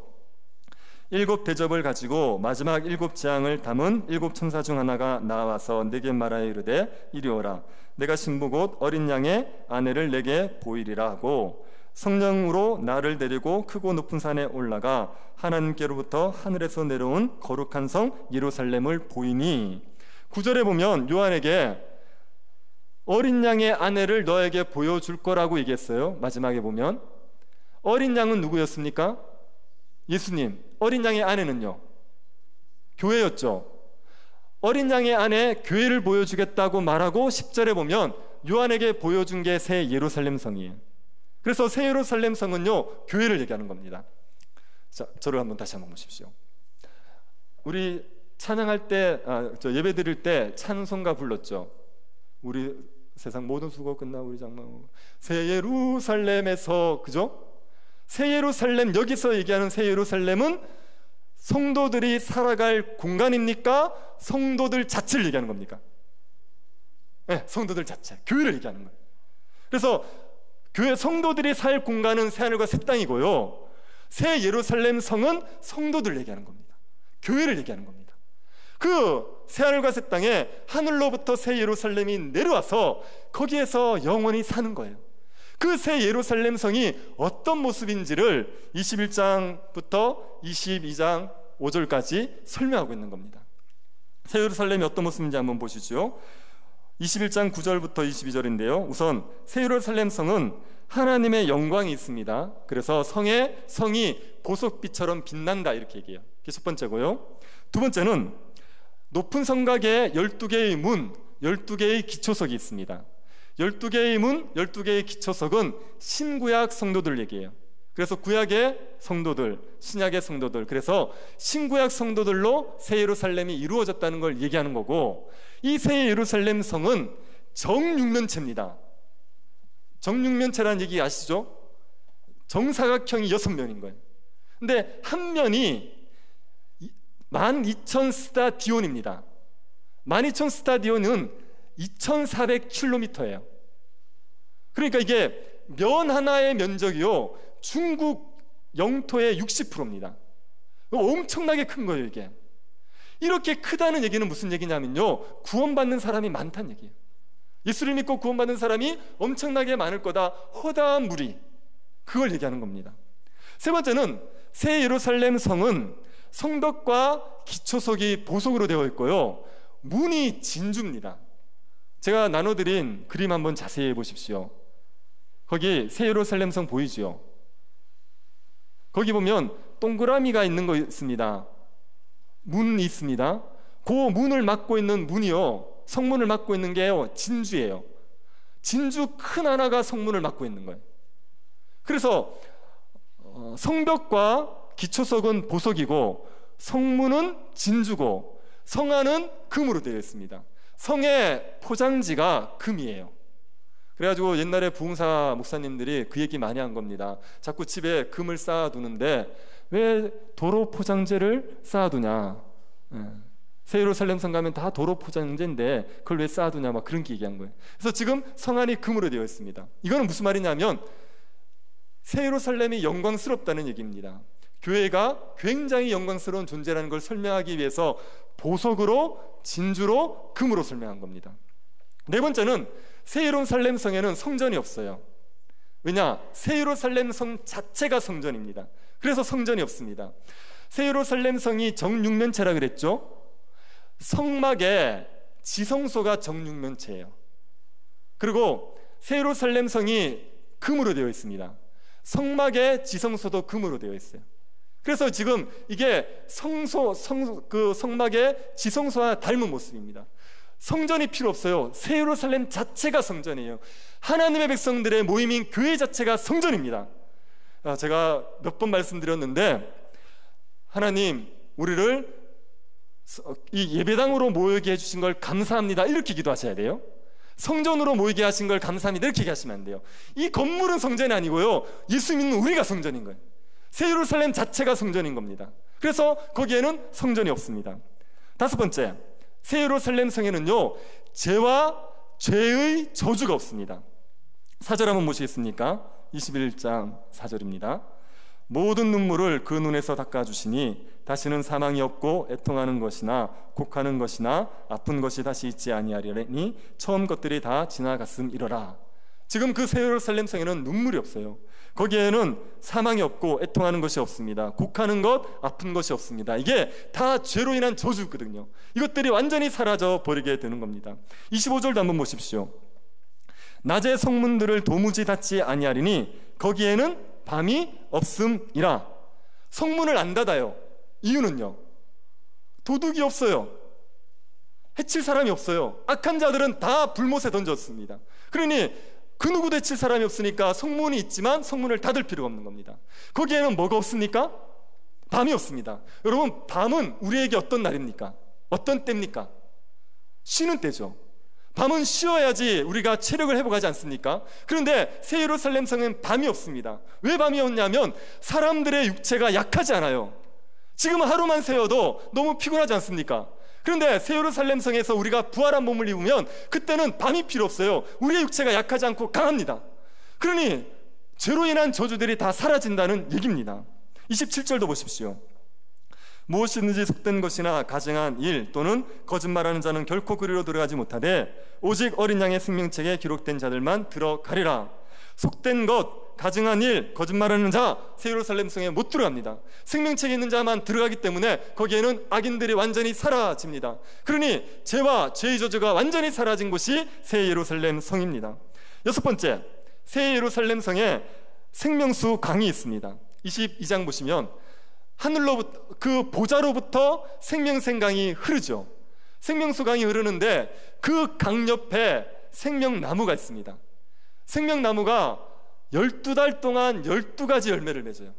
7 대접을 가지고 마지막 7 재앙을 담은 7 천사 중 하나가 나와서 내게 말하여 이르되 이리 오라. 내가 신부 곧 어린 양의 아내를 내게 보이리라 하고 성령으로 나를 데리고 크고 높은 산에 올라가 하나님께로부터 하늘에서 내려온 거룩한 성 예루살렘을 보이니. 9절에 보면 요한에게 어린 양의 아내를 너에게 보여줄 거라고 얘기했어요. 마지막에 보면 어린 양은 누구였습니까? 예수님. 어린 양의 아내는요? 교회였죠. 어린 양의 안에 교회를 보여주겠다고 말하고 10절에 보면 요한에게 보여준 게 새 예루살렘 성이에요. 그래서 새 예루살렘 성은요, 교회를 얘기하는 겁니다. 자, 저를 한번 다시 한번 보십시오. 우리 찬양할 때, 예배 드릴 때 찬송가 불렀죠. 우리 세상 모든 수고 끝나 우리 장막 새 예루살렘에서, 그죠? 새 예루살렘, 여기서 얘기하는 새 예루살렘은 성도들이 살아갈 공간입니까? 성도들 자체를 얘기하는 겁니까? 네, 성도들 자체, 교회를 얘기하는 거예요. 그래서 교회 성도들이 살 공간은 새하늘과 새 땅이고요, 새 예루살렘 성은 성도들을 얘기하는 겁니다. 교회를 얘기하는 겁니다. 그 새하늘과 새 땅에 하늘로부터 새 예루살렘이 내려와서 거기에서 영원히 사는 거예요. 그 새 예루살렘 성이 어떤 모습인지를 21장부터 22장 5절까지 설명하고 있는 겁니다. 새 예루살렘이 어떤 모습인지 한번 보시죠. 21장 9절부터 22절인데요. 우선 새 예루살렘 성은 하나님의 영광이 있습니다. 그래서 성이 보석빛처럼 빛난다, 이렇게 얘기해요. 그게 첫 번째고요. 두 번째는 높은 성곽에 12개의 문, 12개의 기초석이 있습니다. 12개의 문, 12개의 기초석은 신구약 성도들 얘기해요. 그래서 구약의 성도들, 신약의 성도들, 그래서 신구약 성도들로 새 예루살렘이 이루어졌다는 걸 얘기하는 거고, 이 새 예루살렘 성은 정육면체입니다. 정육면체라는 얘기 아시죠? 정사각형이 6면인 거예요. 근데 한 면이 12,000스타디온입니다. 12,000스타디온은 2,400km예요. 그러니까 이게 면 하나의 면적이요, 중국 영토의 60%입니다. 엄청나게 큰 거예요, 이게. 이렇게 크다는 얘기는 무슨 얘기냐면요, 구원받는 사람이 많다는 얘기예요. 예수를 믿고 구원받는 사람이 엄청나게 많을 거다, 허다한 무리, 그걸 얘기하는 겁니다. 세 번째는 새 예루살렘 성은 성벽과 기초석이 보석으로 되어 있고요, 문이 진주입니다. 제가 나눠드린 그림 한번 자세히 보십시오. 거기 새 예루살렘 성 보이죠? 거기 보면 동그라미가 있는 거 있습니다. 문이 있습니다. 그 문을 막고 있는 문이요, 성문을 막고 있는 게요, 진주예요. 진주 큰 하나가 성문을 막고 있는 거예요. 그래서 성벽과 기초석은 보석이고 성문은 진주고 성안은 금으로 되어 있습니다. 성의 포장지가 금이에요. 그래가지고 옛날에 부흥사 목사님들이 그 얘기 많이 한 겁니다. 자꾸 집에 금을 쌓아두는데 왜 도로 포장재를 쌓아두냐, 새 예루살렘 성 가면 다 도로 포장재인데 그걸 왜 쌓아두냐, 막 그런 얘기한 거예요. 그래서 지금 성안이 금으로 되어 있습니다. 이거는 무슨 말이냐면 새 예루살렘이 영광스럽다는 얘기입니다. 교회가 굉장히 영광스러운 존재라는 걸 설명하기 위해서 보석으로, 진주로, 금으로 설명한 겁니다. 네 번째는 새 예루살렘 성에는 성전이 없어요. 왜냐? 새 예루살렘 성 자체가 성전입니다. 그래서 성전이 없습니다. 새 예루살렘 성이 정육면체라 그랬죠? 성막의 지성소가 정육면체예요. 그리고 새 예루살렘 성이 금으로 되어 있습니다. 성막의 지성소도 금으로 되어 있어요. 그래서 지금 이게 그 성막의 지성소와 닮은 모습입니다. 성전이 필요 없어요. 새 예루살렘 자체가 성전이에요. 하나님의 백성들의 모임인 교회 자체가 성전입니다. 제가 몇 번 말씀드렸는데, 하나님 우리를 이 예배당으로 모이게 해주신 걸 감사합니다, 이렇게 기도하셔야 돼요. 성전으로 모이게 하신 걸 감사합니다, 이렇게 얘기하시면 안 돼요. 이 건물은 성전이 아니고요, 예수 믿는 우리가 성전인 거예요. 새 예루살렘 자체가 성전인 겁니다. 그래서 거기에는 성전이 없습니다. 다섯 번째, 새 예루살렘 성에는요, 죄와 죄의 저주가 없습니다. 4절 한번 보시겠습니까? 21장 4절입니다. 모든 눈물을 그 눈에서 닦아주시니 다시는 사망이 없고 애통하는 것이나 곡하는 것이나 아픈 것이 다시 있지 아니하리니 처음 것들이 다 지나갔음이러라. 지금 그 새 예루살렘 성에는 눈물이 없어요. 거기에는 사망이 없고 애통하는 것이 없습니다. 곡하는 것, 아픈 것이 없습니다. 이게 다 죄로 인한 저주거든요. 이것들이 완전히 사라져 버리게 되는 겁니다. 25절도 한번 보십시오. 낮에 성문들을 도무지 닫지 아니하리니 거기에는 밤이 없음이라. 성문을 안 닫아요. 이유는요, 도둑이 없어요. 해칠 사람이 없어요. 악한 자들은 다 불못에 던졌습니다. 그러니 그 누구도 해칠 사람이 없으니까 성문이 있지만 성문을 닫을 필요가 없는 겁니다. 거기에는 뭐가 없습니까? 밤이 없습니다. 여러분, 밤은 우리에게 어떤 날입니까? 어떤 때입니까? 쉬는 때죠. 밤은 쉬어야지 우리가 체력을 회복하지 않습니까? 그런데 새 예루살렘 성은 밤이 없습니다. 왜 밤이 없냐면 사람들의 육체가 약하지 않아요. 지금 하루만 새어도 너무 피곤하지 않습니까? 그런데 새 예루살렘 성에서 우리가 부활한 몸을 입으면 그때는 밤이 필요 없어요. 우리의 육체가 약하지 않고 강합니다. 그러니 죄로 인한 저주들이 다 사라진다는 얘기입니다. 27절도 보십시오. 무엇이든지 속된 것이나 가증한 일 또는 거짓말하는 자는 결코 그리로 들어가지 못하되 오직 어린 양의 생명책에 기록된 자들만 들어가리라. 속된 것, 가증한 일, 거짓말하는 자, 새 예루살렘 성에 못 들어갑니다. 생명책에 있는 자만 들어가기 때문에 거기에는 악인들이 완전히 사라집니다. 그러니 죄와 죄의 저주가 완전히 사라진 곳이 새 예루살렘 성입니다. 여섯 번째, 새 예루살렘 성에 생명수 강이 있습니다. 22장 보시면 하늘로부터, 그 보좌로부터 생명생강이 흐르죠. 생명수 강이 흐르는데 그 강 옆에 생명나무가 있습니다. 생명나무가 12달 동안 12가지 열매를 맺어요.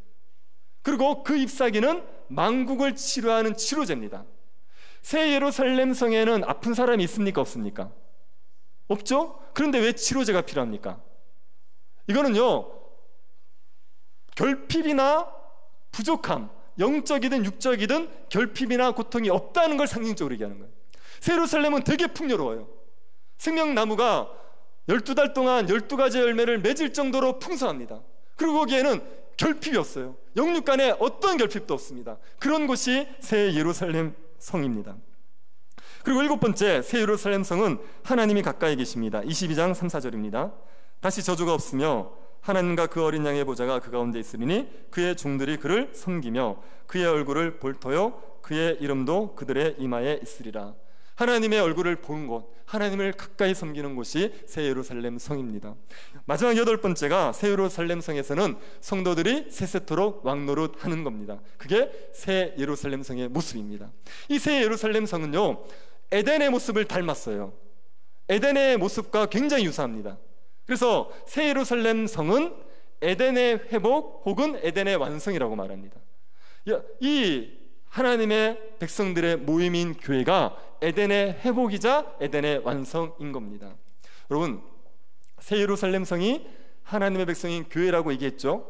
그리고 그 잎사귀는 만국을 치료하는 치료제입니다. 새 예루살렘 성에는 아픈 사람이 있습니까? 없습니까? 없죠? 그런데 왜 치료제가 필요합니까? 이거는요, 결핍이나 부족함, 영적이든 육적이든 결핍이나 고통이 없다는 걸 상징적으로 얘기하는 거예요. 새 예루살렘은 되게 풍요로워요. 생명나무가 12달 동안 12가지 열매를 맺을 정도로 풍성합니다. 그리고 거기에는 결핍이 없어요. 영육 간에 어떤 결핍도 없습니다. 그런 곳이 새 예루살렘 성입니다. 그리고 일곱 번째, 새 예루살렘 성은 하나님이 가까이 계십니다. 22장 3, 4절입니다. 다시 저주가 없으며 하나님과 그 어린 양의 보좌가 그 가운데 있으리니 그의 종들이 그를 섬기며 그의 얼굴을 볼터요 그의 이름도 그들의 이마에 있으리라. 하나님의 얼굴을 보는 곳, 하나님을 가까이 섬기는 곳이 새 예루살렘 성입니다. 마지막 여덟 번째가 새 예루살렘 성에서는 성도들이 세세토록 왕노릇하는 겁니다. 그게 새 예루살렘 성의 모습입니다. 이 새 예루살렘 성은요, 에덴의 모습을 닮았어요. 에덴의 모습과 굉장히 유사합니다. 그래서 새 예루살렘 성은 에덴의 회복 혹은 에덴의 완성이라고 말합니다. 이 하나님의 백성들의 모임인 교회가 에덴의 회복이자 에덴의 완성인 겁니다. 여러분, 새 예루살렘 성이 하나님의 백성인 교회라고 얘기했죠.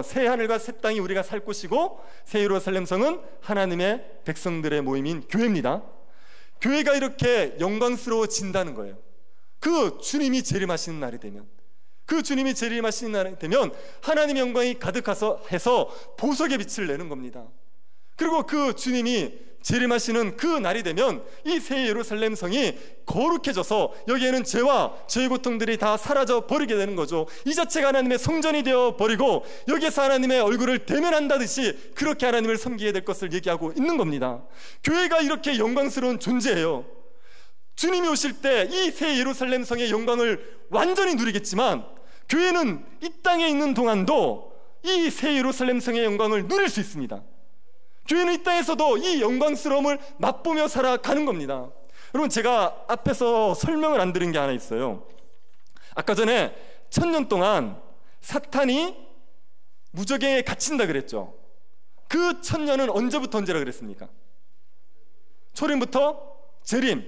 새 하늘과 새 땅이 우리가 살 곳이고 새 예루살렘 성은 하나님의 백성들의 모임인 교회입니다. 교회가 이렇게 영광스러워진다는 거예요. 그 주님이 재림하시는 날이 되면, 그 주님이 재림하시는 날이 되면 하나님의 영광이 가득해서 보석의 빛을 내는 겁니다. 그리고 그 주님이 재림하시는 그 날이 되면 이 새 예루살렘 성이 거룩해져서 여기에는 죄와 죄의 고통들이 다 사라져 버리게 되는 거죠. 이 자체가 하나님의 성전이 되어 버리고 여기에서 하나님의 얼굴을 대면한다듯이 그렇게 하나님을 섬기게 될 것을 얘기하고 있는 겁니다. 교회가 이렇게 영광스러운 존재예요. 주님이 오실 때 이 새 예루살렘 성의 영광을 완전히 누리겠지만 교회는 이 땅에 있는 동안도 이 새 예루살렘 성의 영광을 누릴 수 있습니다. 교회는 이 땅에서도 이 영광스러움을 맛보며 살아가는 겁니다. 여러분, 제가 앞에서 설명을 안 드린 게 하나 있어요. 아까 전에 1000년 동안 사탄이 무저갱에 갇힌다 그랬죠. 그 1000년은 언제부터 언제라 그랬습니까? 초림부터 재림,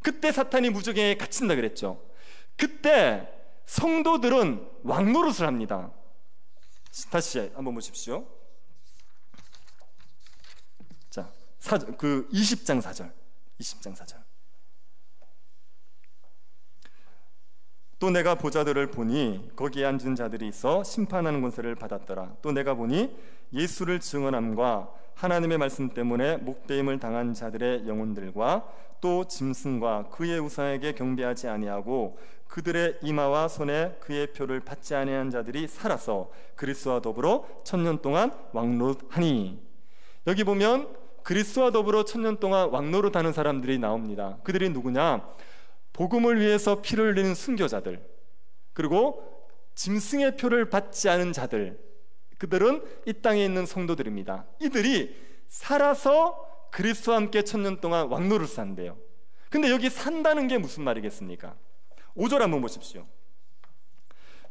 그때 사탄이 무저갱에 갇힌다 그랬죠. 그때 성도들은 왕노릇을 합니다. 다시 한번 보십시오. 자, 20장 4절. 20장 4절. 또 내가 보좌들을 보니 거기에 앉은 자들이 있어 심판하는 권세를 받았더라. 또 내가 보니 예수를 증언함과 하나님의 말씀 때문에 목배임을 당한 자들의 영혼들과 또 짐승과 그의 우상에게 경배하지 아니하고 그들의 이마와 손에 그의 표를 받지 아니한 자들이 살아서 그리스도와 더불어 1000년 동안 왕노릇하니. 여기 보면 그리스도와 더불어 1000년 동안 왕노릇하는 사람들이 나옵니다. 그들이 누구냐? 복음을 위해서 피를 흘리는 순교자들, 그리고 짐승의 표를 받지 않은 자들, 그들은 이 땅에 있는 성도들입니다. 이들이 살아서 그리스도와 함께 1000년 동안 왕노릇을 산대요. 근데 여기 산다는 게 무슨 말이겠습니까? 5절 한번 보십시오.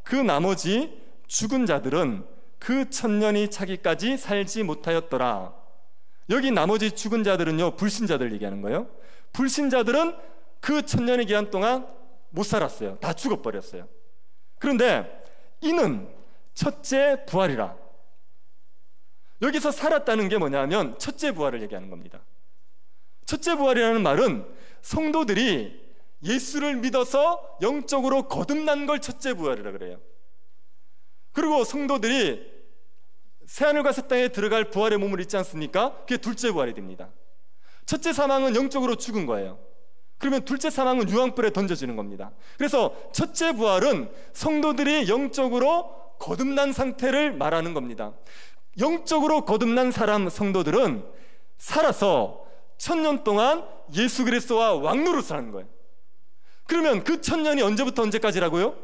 그 나머지 죽은 자들은 그 1000년이 차기까지 살지 못하였더라. 여기 나머지 죽은 자들은요, 불신자들 얘기하는 거예요. 불신자들은 그 1000년의 기간 동안 못 살았어요. 다 죽어버렸어요. 그런데 이는 첫째 부활이라. 여기서 살았다는 게 뭐냐면 첫째 부활을 얘기하는 겁니다. 첫째 부활이라는 말은 성도들이 예수를 믿어서 영적으로 거듭난 걸 첫째 부활이라 그래요. 그리고 성도들이 새하늘과 새 땅에 들어갈 부활의 몸을 입지 않습니까? 그게 둘째 부활이 됩니다. 첫째 사망은 영적으로 죽은 거예요. 그러면 둘째 사망은 유황불에 던져지는 겁니다. 그래서 첫째 부활은 성도들이 영적으로 거듭난 상태를 말하는 겁니다. 영적으로 거듭난 사람 성도들은 살아서 1000년 동안 예수 그리스도와 왕노릇을 하는 거예요. 그러면 그 1000년이 언제부터 언제까지라고요?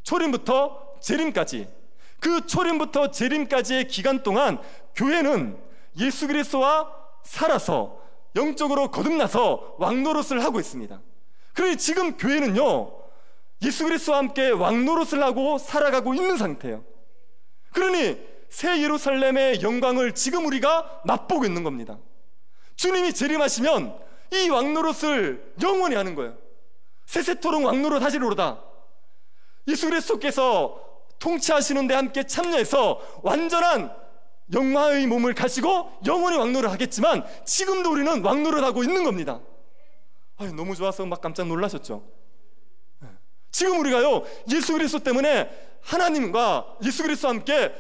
초림부터 재림까지. 그 초림부터 재림까지의 기간 동안 교회는 예수 그리스도와 살아서 영적으로 거듭나서 왕노릇을 하고 있습니다. 그러니 지금 교회는요, 예수 그리스도와 함께 왕노릇을 하고 살아가고 있는 상태예요. 그러니 새 예루살렘의 영광을 지금 우리가 맛보고 있는 겁니다. 주님이 재림하시면 이 왕노릇을 영원히 하는 거예요. 세세토록 왕노릇 하시리로다. 예수 그리스도께서 통치하시는 데 함께 참여해서 완전한 영광의 몸을 가지고 영원히 왕노릇 하겠지만 지금도 우리는 왕노릇 하고 있는 겁니다. 아유, 너무 좋아서 막 깜짝 놀라셨죠? 지금 우리가요, 예수 그리스도 때문에 하나님과 예수 그리스도와 함께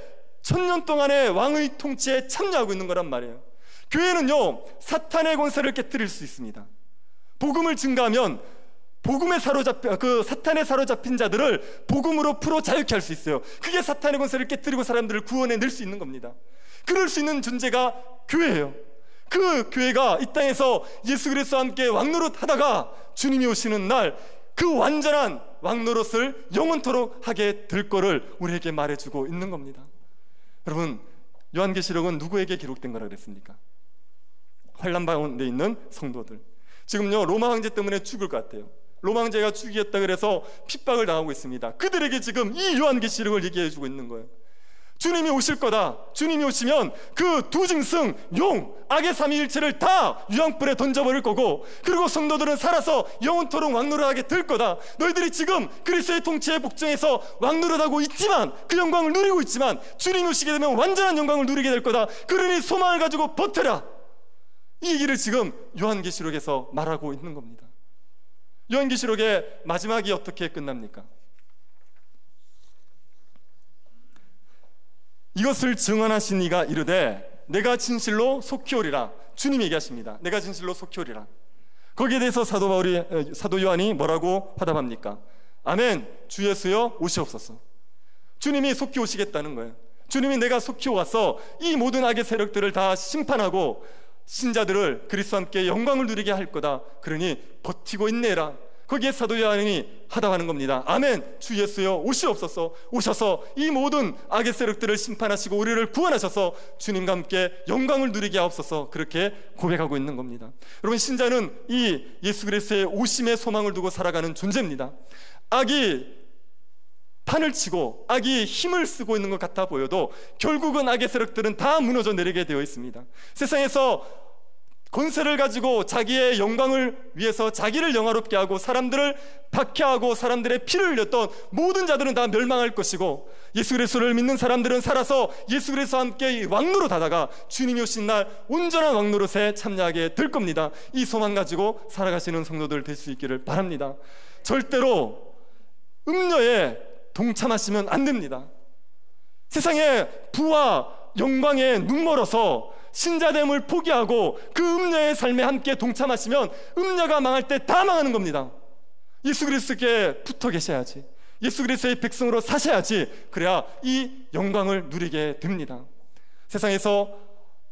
1000년 동안의 왕의 통치에 참여하고 있는 거란 말이에요. 교회는요, 사탄의 권세를 깨뜨릴 수 있습니다. 복음을 증가하면 복음에 사탄에 사로잡힌 자들을 복음으로 풀어 자유케 할 수 있어요. 그게 사탄의 권세를 깨뜨리고 사람들을 구원해 낼 수 있는 겁니다. 그럴 수 있는 존재가 교회예요. 그 교회가 이 땅에서 예수 그리스도와 함께 왕노릇 하다가 주님이 오시는 날 그 완전한 왕노릇을 영원토록 하게 될 거를 우리에게 말해주고 있는 겁니다. 여러분, 요한계시록은 누구에게 기록된 거라 그랬습니까? 환난 가운데 있는 성도들. 지금요, 로마 황제 때문에 죽을 것 같아요. 로마 황제가 죽이겠다 그래서 핍박을 당하고 있습니다. 그들에게 지금 이 요한계시록을 얘기해주고 있는 거예요. 주님이 오실 거다. 주님이 오시면 그 두 짐승, 용, 악의 삼위일체를 다 유황불에 던져버릴 거고, 그리고 성도들은 살아서 영원토록 왕노릇하게 될 거다. 너희들이 지금 그리스도의 통치에 복종해서 왕노릇하고 있지만, 그 영광을 누리고 있지만 주님이 오시게 되면 완전한 영광을 누리게 될 거다. 그러니 소망을 가지고 버텨라. 이 얘기를 지금 요한계시록에서 말하고 있는 겁니다. 요한계시록의 마지막이 어떻게 끝납니까? 이것을 증언하신 이가 이르되 내가 진실로 속히 오리라. 주님이 얘기하십니다. 내가 진실로 속히 오리라. 거기에 대해서 사도 요한이 뭐라고 화답합니까? 아멘, 주 예수여 오시옵소서. 주님이 속히 오시겠다는 거예요. 주님이 내가 속히 와서 이 모든 악의 세력들을 다 심판하고 신자들을 그리스도와 함께 영광을 누리게 할 거다. 그러니 버티고 있네라. 거기에 사도 요한이 화답하는 겁니다. 아멘, 주 예수여 오시옵소서. 오셔서 이 모든 악의 세력들을 심판하시고 우리를 구원하셔서 주님과 함께 영광을 누리게 하옵소서. 그렇게 고백하고 있는 겁니다. 여러분, 신자는 이 예수 그리스도의 오심의 소망을 두고 살아가는 존재입니다. 악이 판을 치고 악이 힘을 쓰고 있는 것 같아 보여도 결국은 악의 세력들은 다 무너져 내리게 되어 있습니다. 세상에서 권세를 가지고 자기의 영광을 위해서 자기를 영화롭게 하고 사람들을 박해하고 사람들의 피를 흘렸던 모든 자들은 다 멸망할 것이고, 예수 그리스도를 믿는 사람들은 살아서 예수 그리스도와 함께 왕노릇 하다가 주님이 오신 날 온전한 왕노릇에 참여하게 될 겁니다. 이 소망 가지고 살아가시는 성도들 될 수 있기를 바랍니다. 절대로 음녀에 동참하시면 안 됩니다. 세상의 부와 영광에 눈멀어서 신자됨을 포기하고 그 음녀의 삶에 함께 동참하시면 음녀가 망할 때 다 망하는 겁니다. 예수 그리스도께 붙어 계셔야지, 예수 그리스도의 백성으로 사셔야지, 그래야 이 영광을 누리게 됩니다. 세상에서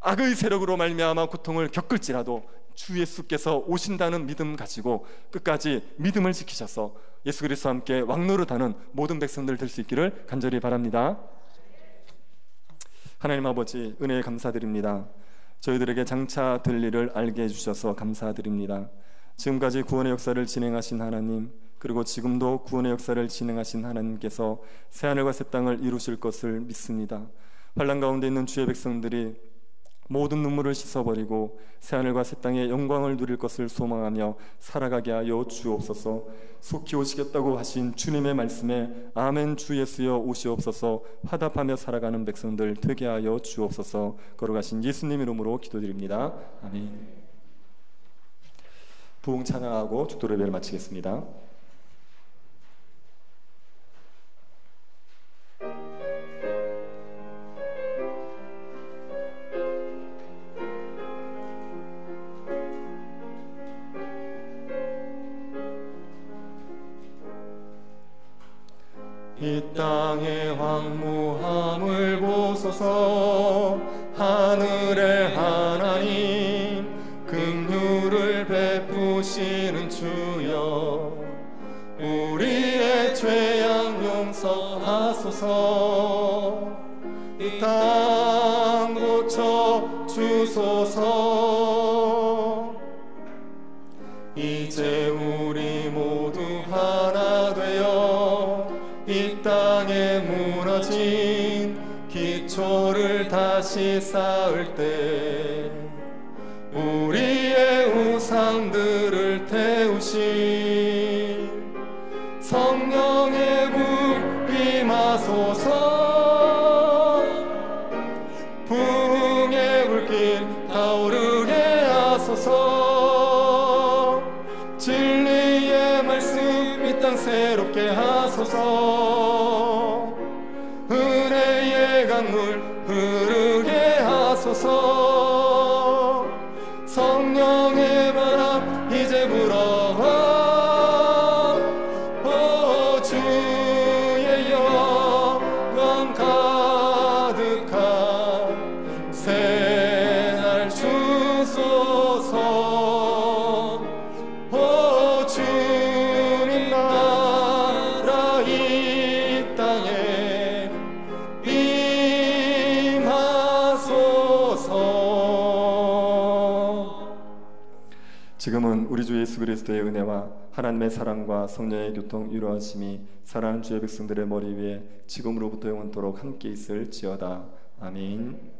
악의 세력으로 말미암아 고통을 겪을지라도 주 예수께서 오신다는 믿음 가지고 끝까지 믿음을 지키셔서 예수 그리스도와 함께 왕노릇하는 모든 백성들 될 수 있기를 간절히 바랍니다. 하나님 아버지, 은혜에 감사드립니다. 저희들에게 장차 될 일을 알게 해주셔서 감사드립니다. 지금까지 구원의 역사를 진행하신 하나님, 그리고 지금도 구원의 역사를 진행하신 하나님께서 새하늘과 새 땅을 이루실 것을 믿습니다. 환난 가운데 있는 주의 백성들이 모든 눈물을 씻어버리고 새하늘과 새 땅의 영광을 누릴 것을 소망하며 살아가게 하여 주옵소서. 속히 오시겠다고 하신 주님의 말씀에 아멘 주 예수여 오시옵소서 화답하며 살아가는 백성들 되게 하여 주옵소서. 걸어가신 예수님 이름으로 기도드립니다. 아멘. 부흥 찬양하고 축도 예배를 마치겠습니다. 이 땅의 황무함을 보소서. 하늘의 하나님 긍휼을 베푸시는 주여, 우리의 죄악 용서하소서. 이 땅 고쳐 주소서. 이제 우리 모두 하나 되어 이 땅에 무너진 기초를 다시 쌓을 때 우리의 우상들을 태우신 성령의 불 임하소서. 부흥의 불길 타오르게 하소서. 진리의 말씀 이 땅 새롭게 하소서. 은혜의 강물 흐르게 하소서. 성령의 바람 이제 불어와. 오 주의 영광 가득한 새날 주소서. 오 주님 나라 이 땅에 임하소서. 지금은 우리 주 예수 그리스도의 은혜와 하나님의 사랑과 성령의 교통 이루어짐이 사랑하는 주의 백성들의 머리 위에 지금으로부터 영원토록 함께 있을지어다. 아멘.